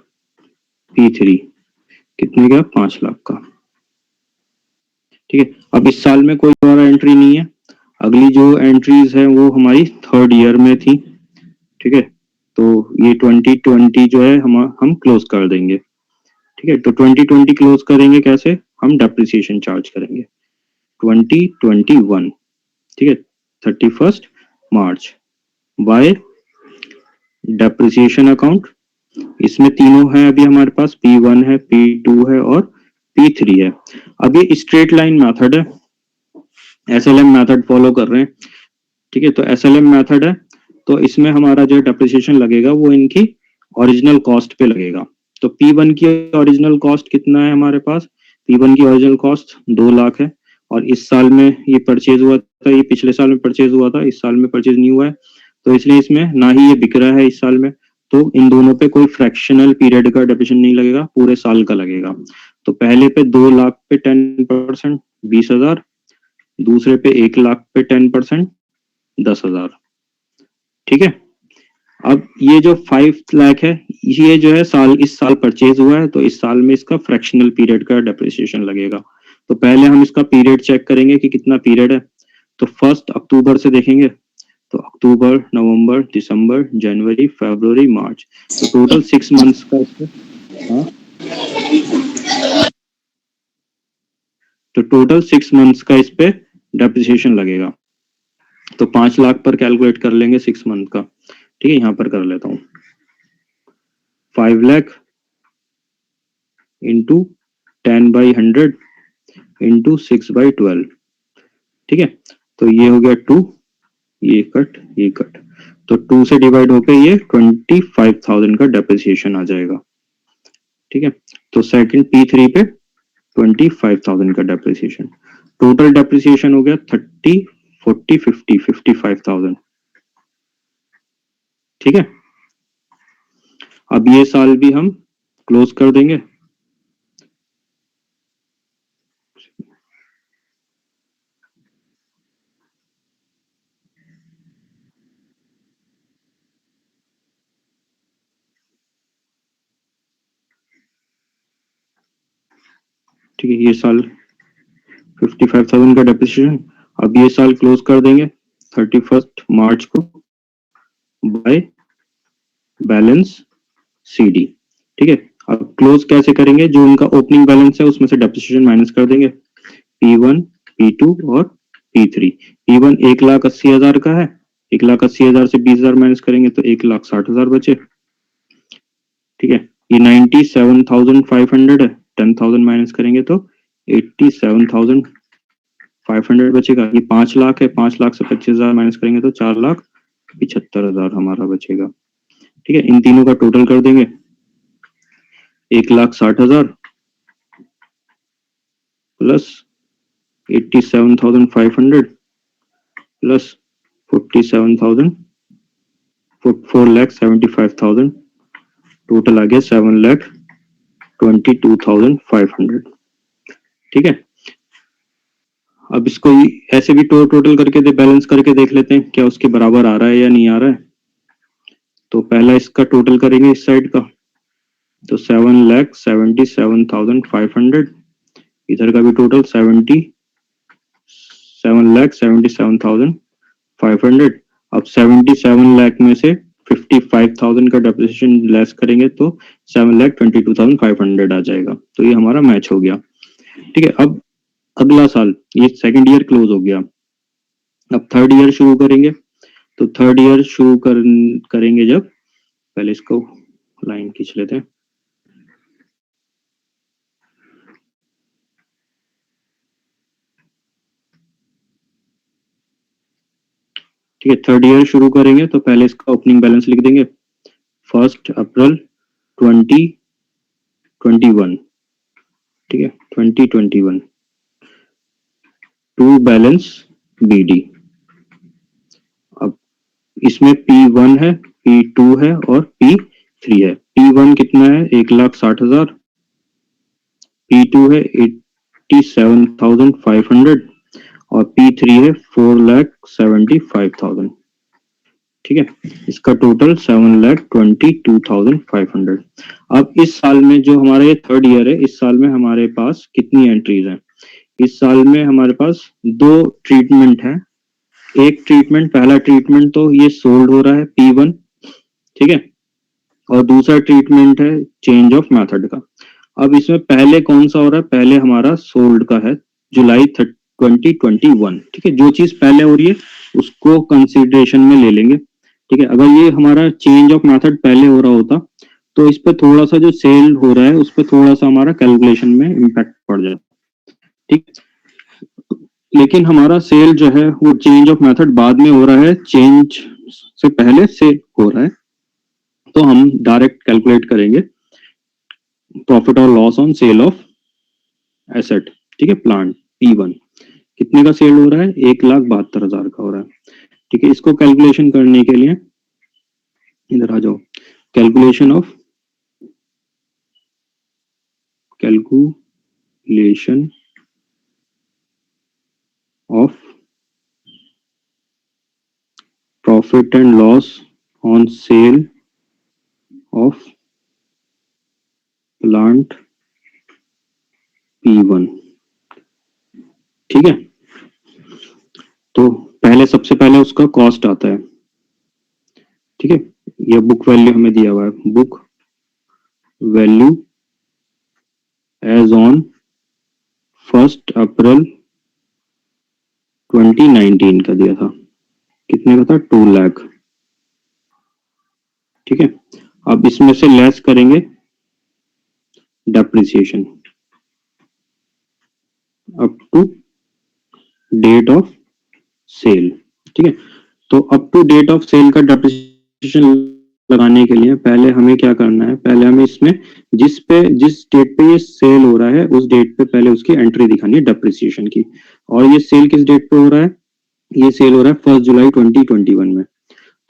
P3 कितने का? 5 लाख का। ठीक है, अब इस साल में कोई और एंट्री नहीं है, अगली जो एंट्रीज है वो हमारी 3rd ईयर में थी। ठीक है, तो ये 2020 जो है हम क्लोज कर देंगे। ठीक है, तो 2020 क्लोज करेंगे कैसे? हम डेप्रिसिएशन चार्ज करेंगे 2021। ठीक है, 31 मार्च बाय डेप्रिसिएशन अकाउंट। इसमें तीनों है अभी हमारे पास, P1 है, P2 है और P3 है। अब ये स्ट्रेट लाइन मेथड है, SLM मेथड फॉलो कर रहे हैं। ठीक है, तो SLM मेथड है, तो इसमें हमारा जो डेप्रिसिएशन लगेगा वो इनकी ओरिजिनल कॉस्ट पे लगेगा। तो P1 की ओरिजिनल कॉस्ट कितना है हमारे पास? P1 की ओरिजिनल कॉस्ट 2 लाख है, और इस साल में ये परचेज हुआ था, ये पिछले साल में परचेज हुआ था, इस साल में परचेज नहीं हुआ है, तो इसलिए इसमें ना ही ये बिक रहा है इस साल में, तो इन दोनों पे कोई फ्रैक्शनल पीरियड का डेप्रिसिएशन नहीं लगेगा, पूरे साल का लगेगा। तो पहले पे 2 लाख पे 10% 20,000, दूसरे पे 1 लाख पे 10% 10,000। ठीक है, अब ये जो 5 लाख है, ये जो है इस साल परचेज हुआ है, तो इस साल में इसका फ्रैक्शनल पीरियड का डेप्रिसिएशन लगेगा। तो पहले हम इसका पीरियड चेक करेंगे कि कितना पीरियड है। तो 1 अक्टूबर से देखेंगे, तो अक्टूबर, नवंबर, दिसंबर, जनवरी, फरवरी, मार्च, तो टोटल 6 मंथ्स का इसमें, हाँ, तो टोटल 6 मंथ्स का इस पे डेप्रिसिएशन लगेगा। तो 5 लाख पर कैलकुलेट कर लेंगे 6 मंथ का। ठीक है, यहाँ पर कर लेता हूँ, 5 लाख इंटू 10/100 इंटू 6/12। ठीक है, तो ये हो गया 2, ये कट, तो 2 से डिवाइड होकर ये 25,000 का डेप्रिसिएशन आ जाएगा। ठीक है, तो सेकंड P3 पे 25,000 का डेप्रिसिएशन, टोटल डेप्रिसिएशन हो गया 30, 40, 50, 55,000। ठीक है, अब ये साल भी हम क्लोज कर देंगे। ठीक है, ये साल 55,000 का डेप्रिसिएशन, अब ये साल क्लोज कर देंगे 31 मार्च को बाय बैलेंस CD। ठीक है, अब क्लोज कैसे करेंगे? जो उनका ओपनिंग बैलेंस है उसमें से डेप्रिसिएशन माइनस कर देंगे, P1, P2 और P3। P1 1,80,000 का है, 1,80,000 से 20,000 माइनस करेंगे तो 1,60,000 बचे। ठीक है, ये 97,500 है, 10,000 माइनस करेंगे तो 87,500 बचेगा। ये 5 लाख है, 5 लाख से 25,000 माइनस करेंगे तो 4,75,000 हमारा बचेगा। ठीक है, इन तीनों का टोटल कर देंगे, 1,60,000 प्लस 87,500 प्लस 47,000, 4,75,000, टोटल आ गया 7,22,500। ठीक है, अब इसको ऐसे भी टोटल करके बैलेंस करके देख लेते हैं क्या उसके बराबर आ रहा है या नहीं आ रहा है। तो पहला इसका टोटल करेंगे इस साइड का, तो 7,77,500, इधर का भी टोटल 7,77,500। अब 77 लाख में से 55,000 का डेप्रिसिएशन लेस करेंगे तो 7,22,500 आ जाएगा। तो ये हमारा मैच हो गया। ठीक है, अब अगला साल, ये सेकंड ईयर क्लोज हो गया, अब थर्ड ईयर शुरू करेंगे। तो थर्ड ईयर शुरू करेंगे जब, पहले इसको लाइन खींच लेते हैं। ठीक है, थर्ड ईयर शुरू करेंगे तो पहले इसका ओपनिंग बैलेंस लिख देंगे, 1 अप्रैल 2021। ठीक है, 2021 टू बैलेंस BD। अब इसमें P1 है, P2 है और P3 है। P1 कितना है? 1,60,000, P2 है 87,500 और P3 है 4,75,000। ठीक है, इसका टोटल 7,22,500। अब इस साल में जो हमारा ये थर्ड ईयर है, इस साल में हमारे पास कितनी एंट्रीज हैं? इस साल में हमारे पास 2 ट्रीटमेंट है। एक ट्रीटमेंट, पहला ट्रीटमेंट तो ये सोल्ड हो रहा है P1, ठीक है, और दूसरा ट्रीटमेंट है चेंज ऑफ मेथड का। अब इसमें पहले कौन सा हो रहा है? पहले हमारा सोल्ड का है जुलाई 2021। ठीक है, जो चीज पहले हो रही है उसको कंसिडरेशन में ले लेंगे। ठीक है, अगर ये हमारा चेंज ऑफ मेथड पहले हो रहा होता तो इस पर थोड़ा सा जो सेल हो रहा है उस पर थोड़ा सा हमारा कैलकुलेशन में इम्पैक्ट पड़ जाता। ठीक, लेकिन हमारा सेल जो है वो चेंज ऑफ मेथड बाद में हो रहा है, चेंज से पहले सेल हो रहा है, तो हम डायरेक्ट कैलकुलेट करेंगे प्रॉफिट और loss on sale of asset. ठीक है, प्लांट P1 कितने का सेल हो रहा है? 1,72,000 का हो रहा है। ठीक है, इसको कैलकुलेशन करने के लिए इधर आ जाओ, calculation of profit and loss on sale of plant P1। ठीक है, तो पहले सबसे पहले उसका कॉस्ट आता है। ठीक है, ये बुक वैल्यू हमें दिया हुआ है, बुक वैल्यू एज ऑन 1 अप्रैल 2019 का दिया था। कितने का था? 2 लाख। ठीक है, अब इसमें से लेस करेंगे depreciation up to date of sale. ठीक है, तो up to date of sale का डेप्रिसिएशन लगाने के लिए पहले हमें क्या करना है? पहले हमें इसमें जिस डेट पे ये सेल हो रहा है उस डेट पे पहले उसकी एंट्री दिखानी है डेप्रिसिएशन की। और ये सेल किस डेट पे हो रहा है? ये सेल हो रहा है 1 जुलाई 2021 में।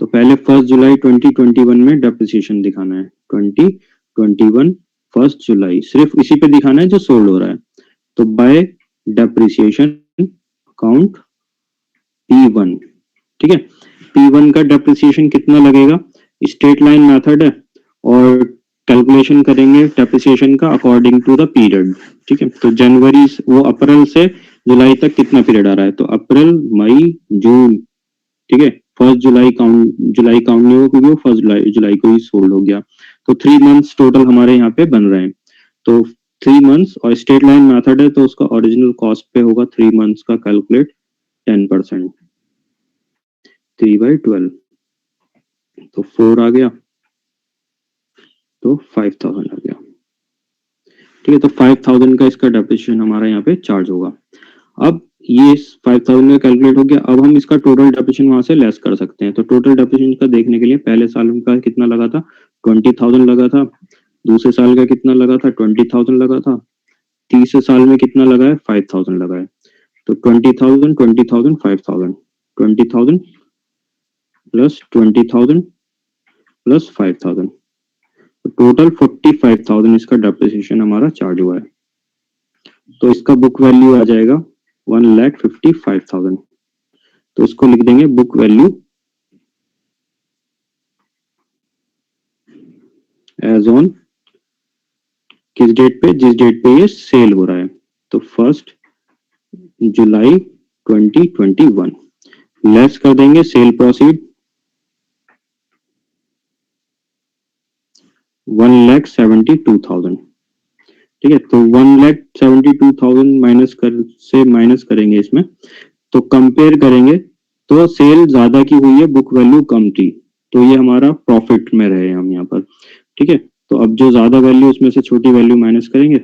तो पहले 1 जुलाई 2021 में डेप्रिसिएशन दिखाना है। 2021 1 जुलाई सिर्फ इसी पे दिखाना है जो सोल्ड हो रहा है। तो बाय डेप्रिसिएशन अकाउंट P1। ठीक है, P1 का डेप्रिसिएशन कितना लगेगा? स्ट्रेट लाइन मेथड है और कैलकुलेशन करेंगे डेप्रिसिएशन का अकॉर्डिंग टू द पीरियड। ठीक है, तो जनवरी वो अप्रैल से जुलाई तक कितना पीरियड आ रहा है? तो अप्रैल, मई, जून। ठीक है, 1 जुलाई काउंट नहीं हो क्योंकि वो 1 जुलाई को ही सोल्ड हो गया। तो 3 मंथ्स टोटल हमारे यहाँ पे बन रहे हैं। तो 3 मंथ्स और स्ट्रेट लाइन मेथड है तो उसका ओरिजिनल कॉस्ट पे होगा 3 मंथ्स का कैलकुलेट 10%, 3/12, तो 4 आ गया, तो 5,000 आ गया। ठीक है, तो 5,000 का इसका डेप्रिसिएशन हमारा यहाँ पे चार्ज होगा। अब ये 5,000 का कैलकुलेट हो गया। अब हम इसका टोटल डेप्रिसिएशन वहां से लेस कर सकते हैं। तो टोटल डेप्रिसिएशन का देखने के लिए पहले साल का कितना लगा था? 20,000 लगा था। दूसरे साल का कितना लगा था? 20,000 लगा था। तीसरे साल में कितना लगा है? 5,000 लगा है। तो 20,000 20,000 5,000, 20,000 प्लस 20,000 प्लस 5,000, तो टोटल 45,000 इसका डेप्रिसिएशन हमारा चार्ज हुआ है। तो इसका बुक वैल्यू आ जाएगा 1,55,000। तो इसको लिख देंगे बुक वैल्यू एज ऑन किस डेट पे? जिस डेट पे ये सेल हो रहा है, तो 1 जुलाई 2021 लेस कर देंगे सेल प्रोसीड 1,72,000। ठीक है, तो 1,72,000 माइनस करेंगे इसमें, तो कंपेयर करेंगे तो सेल ज्यादा की हुई है, बुक वैल्यू कम थी, तो ये हमारा प्रॉफिट में रहे हम यहाँ पर। ठीक है, तो अब जो ज्यादा वैल्यू उसमें से छोटी वैल्यू माइनस करेंगे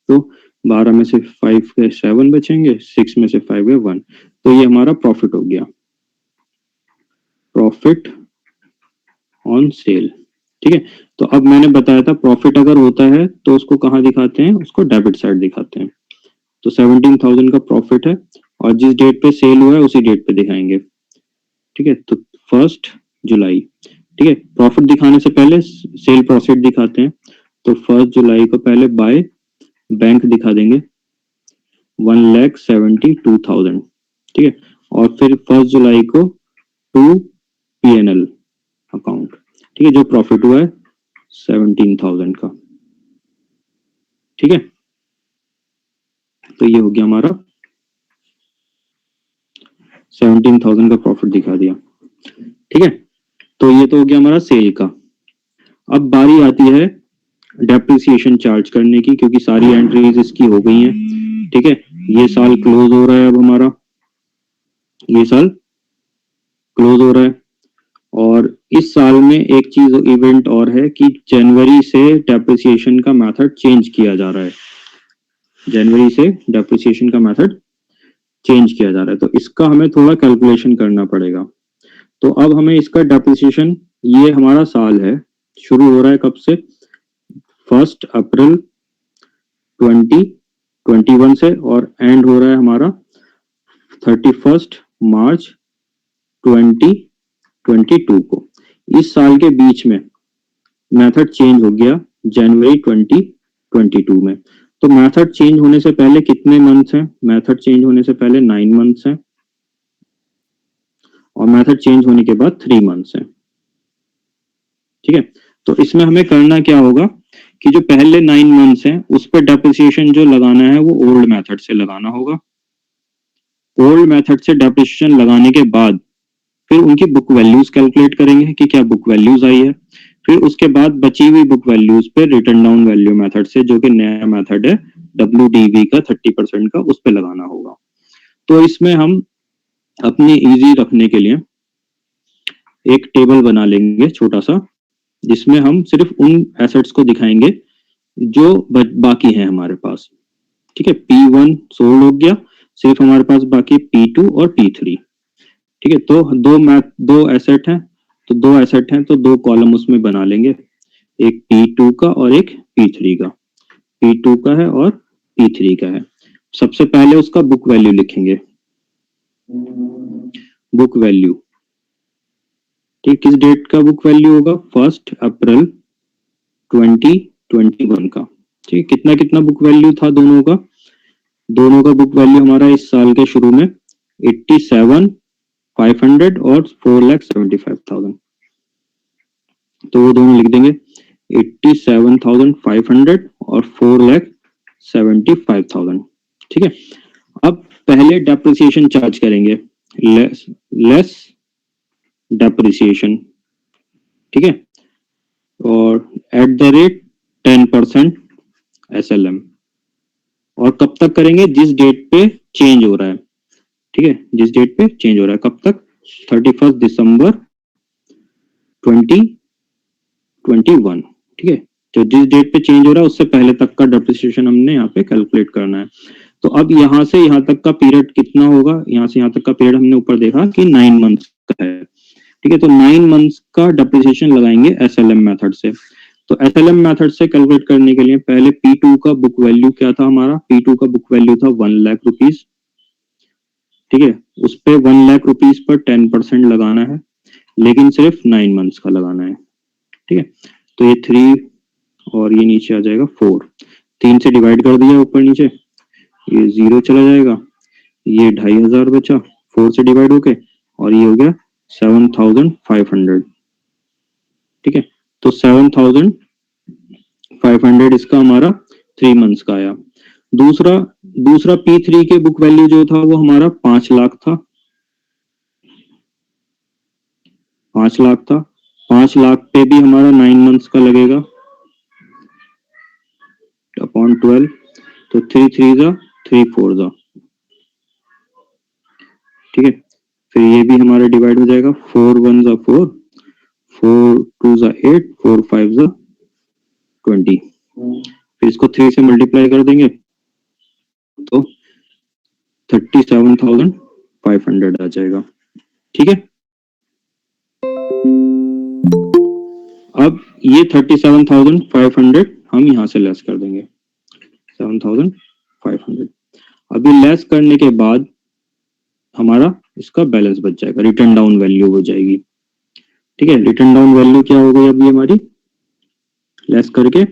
तो 12 में से 5 के 7 बचेंगे, 6 में से 5 है 1, तो ये हमारा प्रॉफिट हो गया, प्रॉफिट ऑन सेल। ठीक है, तो अब मैंने बताया था प्रॉफिट अगर होता है तो उसको कहाँ दिखाते हैं? उसको डेबिट साइड दिखाते हैं। तो 17,000 का प्रॉफिट है और जिस डेट पे सेल हुआ है उसी डेट पे दिखाएंगे। ठीक है, तो 1 जुलाई। ठीक है, प्रॉफिट दिखाने से पहले सेल प्रॉफिट दिखाते हैं। तो 1 जुलाई को पहले बाय बैंक दिखा देंगे, 1,72,000, ठीक है। और फिर 1 जुलाई को टू P&L अकाउंट, ठीक है, जो प्रॉफिट हुआ है 17,000 का, ठीक है। तो ये हो गया हमारा 17,000 का प्रॉफिट दिखा दिया, ठीक है। तो ये तो हो गया हमारा सेल का। अब बारी आती है डेप्रिसिएशन चार्ज करने की, क्योंकि सारी एंट्रीज इसकी हो गई हैं, ठीक है। ये साल क्लोज हो रहा है, अब हमारा ये साल क्लोज हो रहा है। और इस साल में एक चीज इवेंट और है कि जनवरी से डेप्रिसिएशन का मेथड चेंज किया जा रहा है, जनवरी से डेप्रिसिएशन का मेथड चेंज किया जा रहा है। तो इसका हमें थोड़ा कैलकुलेशन करना पड़ेगा। तो अब हमें इसका डेप्रिसिएशन, ये हमारा साल है, शुरू हो रहा है कब से, 1 अप्रैल 2021 से, और एंड हो रहा है हमारा 31 मार्च 2022 को। इस साल के बीच में मेथड चेंज हो गया जनवरी 2022 में। तो मेथड चेंज होने से पहले कितने मंथ्स हैं? मेथड चेंज होने से पहले 9 मंथ्स हैं, और मेथड चेंज होने के बाद 3 मंथ्स हैं, ठीक है। तो इसमें हमें करना क्या होगा कि जो पहले 9 मंथ्स हैं उस पर डेप्रिसिएशन जो लगाना है वो ओल्ड मेथड से लगाना होगा। ओल्ड मेथड से डेप्रिसिएशन लगाने के बाद फिर उनकी बुक वैल्यूज कैलकुलेट करेंगे कि क्या बुक वैल्यूज आई है। फिर उसके बाद बची हुई बुक वैल्यूज पे रिटर्न डाउन वैल्यू मेथड से, जो कि नया मेथड है WDV का 30% का, उस पे लगाना होगा। तो इसमें हम अपनी इजी रखने के लिए एक टेबल बना लेंगे छोटा सा, जिसमें हम सिर्फ उन एसेट्स को दिखाएंगे जो बाकी हैं हमारे पास, ठीक है। P1 सोल्ड हो गया, सिर्फ हमारे पास बाकी P2 और P3, ठीक है। तो दो एसेट हैं, तो 2 कॉलम उसमें बना लेंगे, एक P2 का और एक P3 का। P2 का है और P3 का है। सबसे पहले उसका बुक वैल्यू लिखेंगे, बुक वैल्यू, ठीक। किस डेट का बुक वैल्यू होगा? 1 अप्रैल 2021 का, ठीक। कितना कितना बुक वैल्यू था दोनों का? दोनों का बुक वैल्यू हमारा इस साल के शुरू में 87,500 और 4,75,000, तो वो दोनों लिख देंगे, 87,500 और 4,75,000, ठीक है। अब पहले डेप्रिसिएशन चार्ज करेंगे, लेस डेप्रिसिएशन, ठीक है, और एट द रेट 10% SLM। और कब तक करेंगे? जिस डेट पे चेंज हो रहा है, ठीक है, जिस डेट पे चेंज हो रहा है। कब तक? 31 दिसंबर 2021, ठीक है। तो जिस डेट पे चेंज हो रहा है उससे पहले तक का डेप्रिसिएशन हमने यहाँ पे कैलकुलेट करना है। तो अब यहाँ से यहाँ तक का पीरियड कितना होगा? यहाँ से यहाँ तक का पीरियड हमने ऊपर देखा कि 9 मंथ्स का है, ठीक है। तो 9 मंथ्स का डेप्रिसिएशन लगाएंगे SLM मेथड से। तो SLM मेथड से कैलकुलेट करने के लिए पहले P2 का बुक वैल्यू क्या था हमारा? P2 का बुक वैल्यू था 1 लाख रुपीज, ठीक है। उस पे 1 लाख रुपीज पर 10% लगाना है, लेकिन सिर्फ 9 मंथ्स का लगाना है, ठीक है। तो ये 3 और ये नीचे आ जाएगा 4, 3 से डिवाइड कर दिया ऊपर नीचे, ये 0 चला जाएगा, ये 2,500 बचा 4 से डिवाइड होके, और ये हो गया 7,500, ठीक है। तो 7,500 इसका हमारा 3 मंथ्स का आया। दूसरा P3 के बुक वैल्यू जो था वो हमारा 5 लाख था, 5 लाख था। 5 लाख पे भी हमारा 9 मंथ्स का लगेगा अपॉन 12, तो 3 3 जा 3 4 जा, ठीक है। फिर ये भी हमारा डिवाइड हो जाएगा, 4 1 जा 4, 4 2 जा 8, 4 5 जा 20। फिर इसको 3 से मल्टीप्लाई कर देंगे तो 37,500 आ जाएगा, ठीक है। अब ये 37,500 हम यहाँ से लेस कर देंगे, 7,500। अभी लेस करने के बाद हमारा इसका बैलेंस बच जाएगा, रिटर्न डाउन वैल्यू हो जाएगी, ठीक है। रिटर्न डाउन वैल्यू क्या हो गई अभी हमारी? लेस करके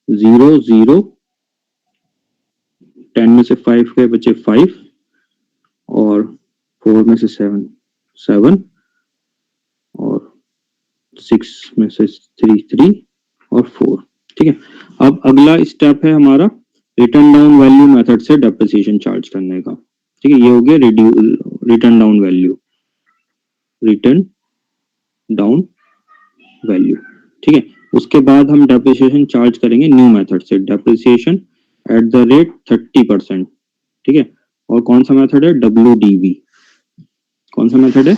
0 0 10 में से 5 गए, बचे 5 और 4 में से 7 और 6 में से 3 और 4। ठीक है, अब अगला स्टेप है हमारा रिटर्न डाउन वैल्यू मेथड से डेप्रिसिएशन चार्ज करने का। ठीक है, ये हो गया return down value, return down value. ठीक है, उसके बाद हम डेप्रिसिएशन चार्ज करेंगे न्यू मेथड से, डेप्रिसिएशन एट द रेट 30%। ठीक है, और कौन सा मेथड है? WDV। कौन सा मेथड है?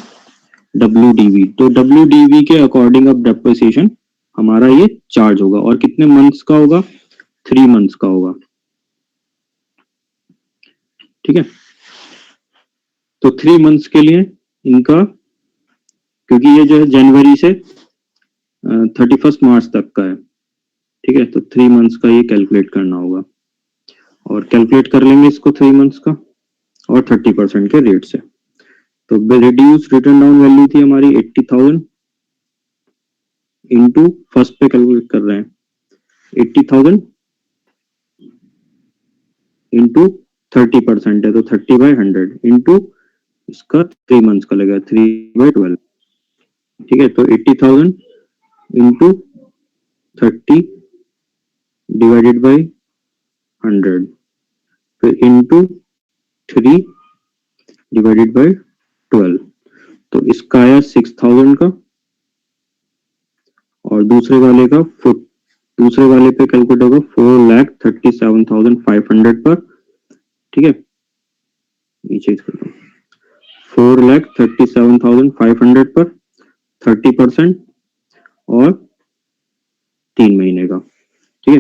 WDV। तो WDV के अकॉर्डिंग अब डेप्रिसिएशन हमारा ये चार्ज होगा, और कितने मंथ्स का होगा? 3 मंथ्स का होगा। ठीक है, तो 3 मंथ्स के लिए इनका, क्योंकि ये जो है जनवरी से 31 मार्च तक का है। ठीक है, तो 3 मंथ्स का ये कैलकुलेट करना होगा, और कैलकुलेट कर लेंगे इसको 3 मंथ्स का और 30% के रेट से। तो रिड्यूस रिटर्न डाउन वैल्यू थी हमारी 80,000 इंटू, फर्स्ट पे कैलकुलेट कर रहे हैं 80,000 इंटू 30% है तो 30/100 इंटू इसका 3 मंथ्स का लगेगा 3/12। ठीक है, तो 80,000 इंटू 30 डिवाइडेड बाई 100, फिर इंटू 3 डिवाइडेड बाई 12, तो इसका आया 6,000 का, और दूसरे वाले पे कैलकुलेट होगा 4,37,500 पर। ठीक है, नीचे 4,37,500 पर 30% और 3 महीने का। ठीक है,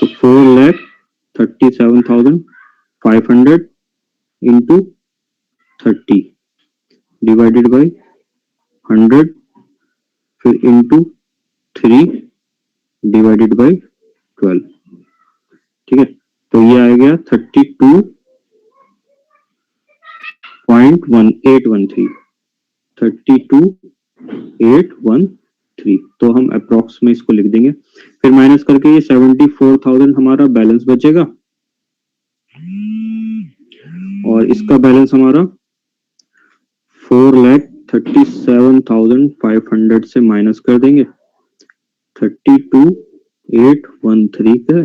तो 4,37,500 इंटू 30 डिवाइडेड बाई 100, फिर इंटू 3 डिवाइडेड बाई 12। ठीक है, तो ये आ गया 32.813 32,813। तो हम अप्रोक्स में इसको लिख देंगे, फिर माइनस करके ये 74,000 हमारा बैलेंस बचेगा, और इसका बैलेंस हमारा 4,37,500 से माइनस कर देंगे 32,813 पे,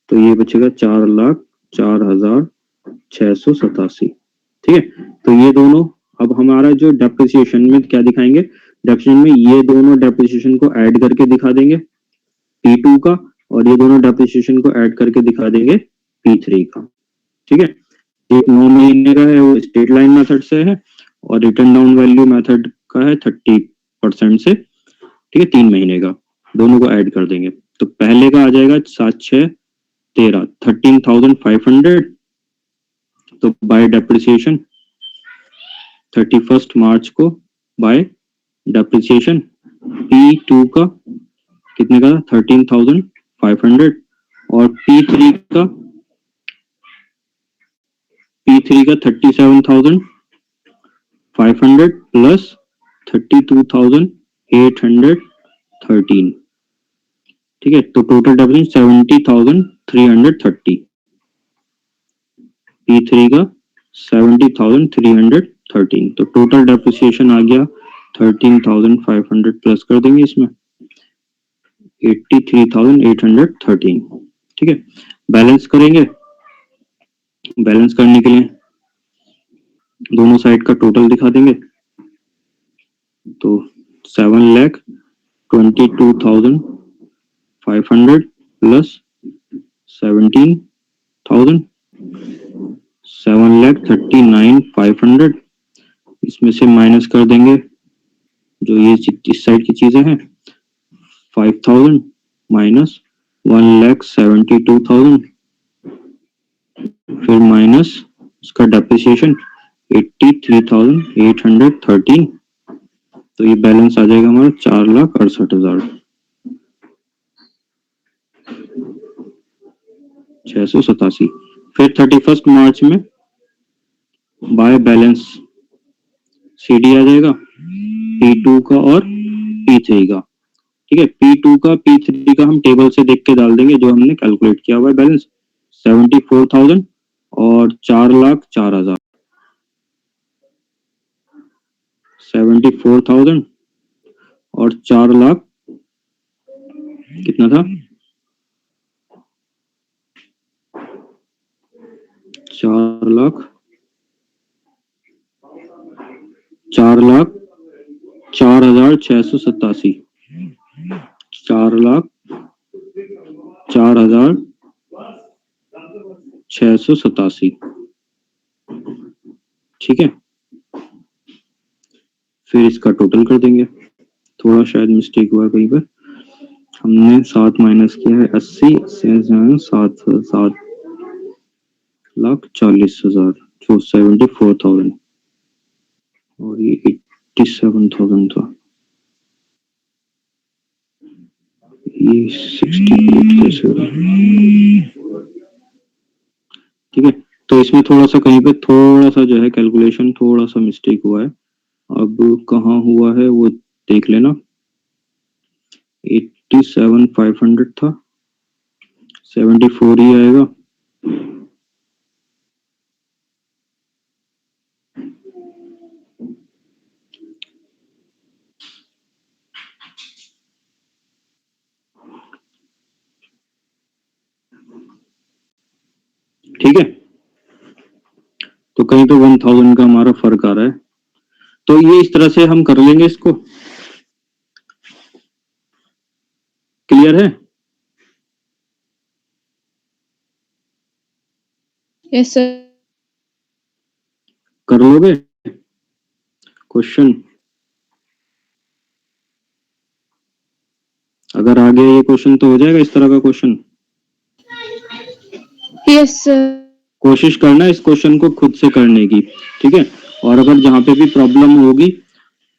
तो ये बचेगा 4,04,687। ठीक है, तो ये दोनों अब हमारा जो डेप्रिसिएशन में क्या दिखाएंगे, डेप्रिसिएशन में ये दोनों डेप्रिसिएशन को ऐड करके दिखा देंगे P2 का, और ये दोनों डेप्रिसिएशन को ऐड करके दिखा देंगे P3 का। ठीक है, एक 9 महीने का है वो स्ट्रेट लाइन मेथड से है, और रिटर्न डाउन वैल्यू मेथड का है 30% से। ठीक है, 3 महीने का, दोनों को ऐड कर देंगे, तो पहले का आ जाएगा 7,6,13 13,500, तो बाय डेप्रिसिएशन 31 मार्च को बाय डेप्रिसिएशन P2 का कितने का? 13,500, और P3 का 37,500 प्लस 32,813। ठीक है, तो टोटल डेप्रिसिएशन 70,330, P3 का 70,313, तो टोटल डेप्रिसिएशन आ गया 13,500 प्लस कर देंगे इसमें 83,813। ठीक है, बैलेंस करेंगे, बैलेंस करने के लिए दोनों साइड का टोटल दिखा देंगे, तो 7,22,500 प्लस 17,000 7,39,500, इसमें से माइनस कर देंगे जो ये इस साइड की चीजें हैं 5,000 माइनस 1,72,000, फिर माइनस उसका डेप्रिसिएशन 83,813, तो ये बैलेंस आ जाएगा हमारा 4,68,687। फिर 31 मार्च में बाय बैलेंस CD आ जाएगा P2 का और P3 का। ठीक है, P2 का P3 का हम टेबल से देख के डाल देंगे जो हमने कैलकुलेट किया हुआ है बैलेंस 74,000 और 4,04,000 74,000 और 4 लाख कितना था 4,04,687 4,04,687 ठीक है। फिर इसका टोटल कर देंगे, थोड़ा शायद मिस्टेक हुआ कहीं पर, हमने 7 माइनस किया है 80 से 7,40,000 जो 74,000 और ये 87,000 था, ये 68 कैसे हो रहा है? ठीक है, तो इसमें थोड़ा सा कहीं पे थोड़ा सा जो है कैलकुलेशन थोड़ा सा मिस्टेक हुआ है। अब कहाँ हुआ है वो देख लेना। 87,500 था, 74 ही आएगा। ठीक है, तो कहीं पे 1000 का हमारा फर्क आ रहा है। तो ये इस तरह से हम कर लेंगे इसको, क्लियर है? Yes sir. कर लोगे क्वेश्चन? अगर आ गया ये क्वेश्चन तो हो जाएगा इस तरह का क्वेश्चन। Yes sir. कोशिश करना इस क्वेश्चन को खुद से करने की, ठीक है। और अगर जहाँ पे भी प्रॉब्लम होगी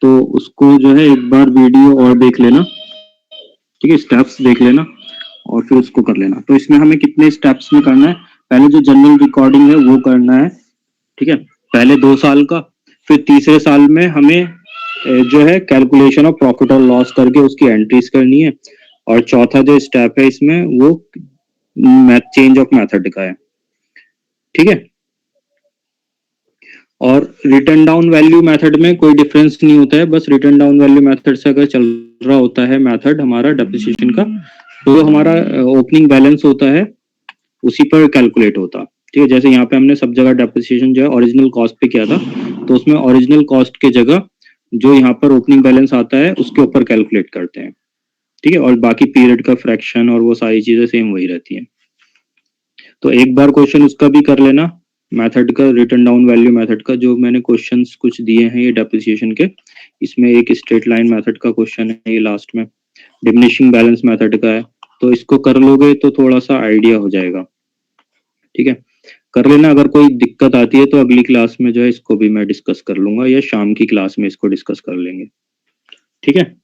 तो उसको जो है एक बार वीडियो और देख लेना, ठीक है, स्टेप्स देख लेना और फिर उसको कर लेना। तो इसमें हमें कितने स्टेप्स में करना है, पहले जो जनरल रिकॉर्डिंग है वो करना है, ठीक है, पहले 2 साल का। फिर तीसरे साल में हमें जो है कैलकुलेशन ऑफ प्रॉफिट और लॉस करके उसकी एंट्रीज करनी है। और चौथा जो स्टेप है इसमें वो चेंज ऑफ मेथड का है, ठीक है। और रिटर्न डाउन वैल्यू मेथड में कोई डिफरेंस नहीं होता है, बस रिटर्न डाउन वैल्यू मेथड से अगर चल रहा होता है मेथड हमारा डेप्रिसिएशन का, तो हमारा ओपनिंग बैलेंस होता है उसी पर कैलकुलेट होता, ठीक है। जैसे यहाँ पे हमने सब जगह डेप्रिसिएशन जो है ओरिजिनल कॉस्ट पे किया था, तो उसमें ओरिजिनल कॉस्ट के जगह जो यहाँ पर ओपनिंग बैलेंस आता है उसके ऊपर कैलकुलेट करते हैं, ठीक है। और बाकी पीरियड का फ्रैक्शन और वो सारी चीजें सेम वही रहती हैं। तो एक बार क्वेश्चन उसका भी कर लेना, मेथड का, रिटर्न डाउन वैल्यू मेथड का, जो मैंने क्वेश्चंस कुछ दिए हैं ये डेप्रिसिएशन के। इसमें एक स्ट्रेट लाइन मेथड का क्वेश्चन है, ये लास्ट में डिमिनिशिंग बैलेंस मेथड का है। तो इसको कर लोगे तो थोड़ा सा आइडिया हो जाएगा, ठीक है, कर लेना। अगर कोई दिक्कत आती है तो अगली क्लास में जो है इसको भी मैं डिस्कस कर लूंगा, या शाम की क्लास में इसको डिस्कस कर लेंगे, ठीक है।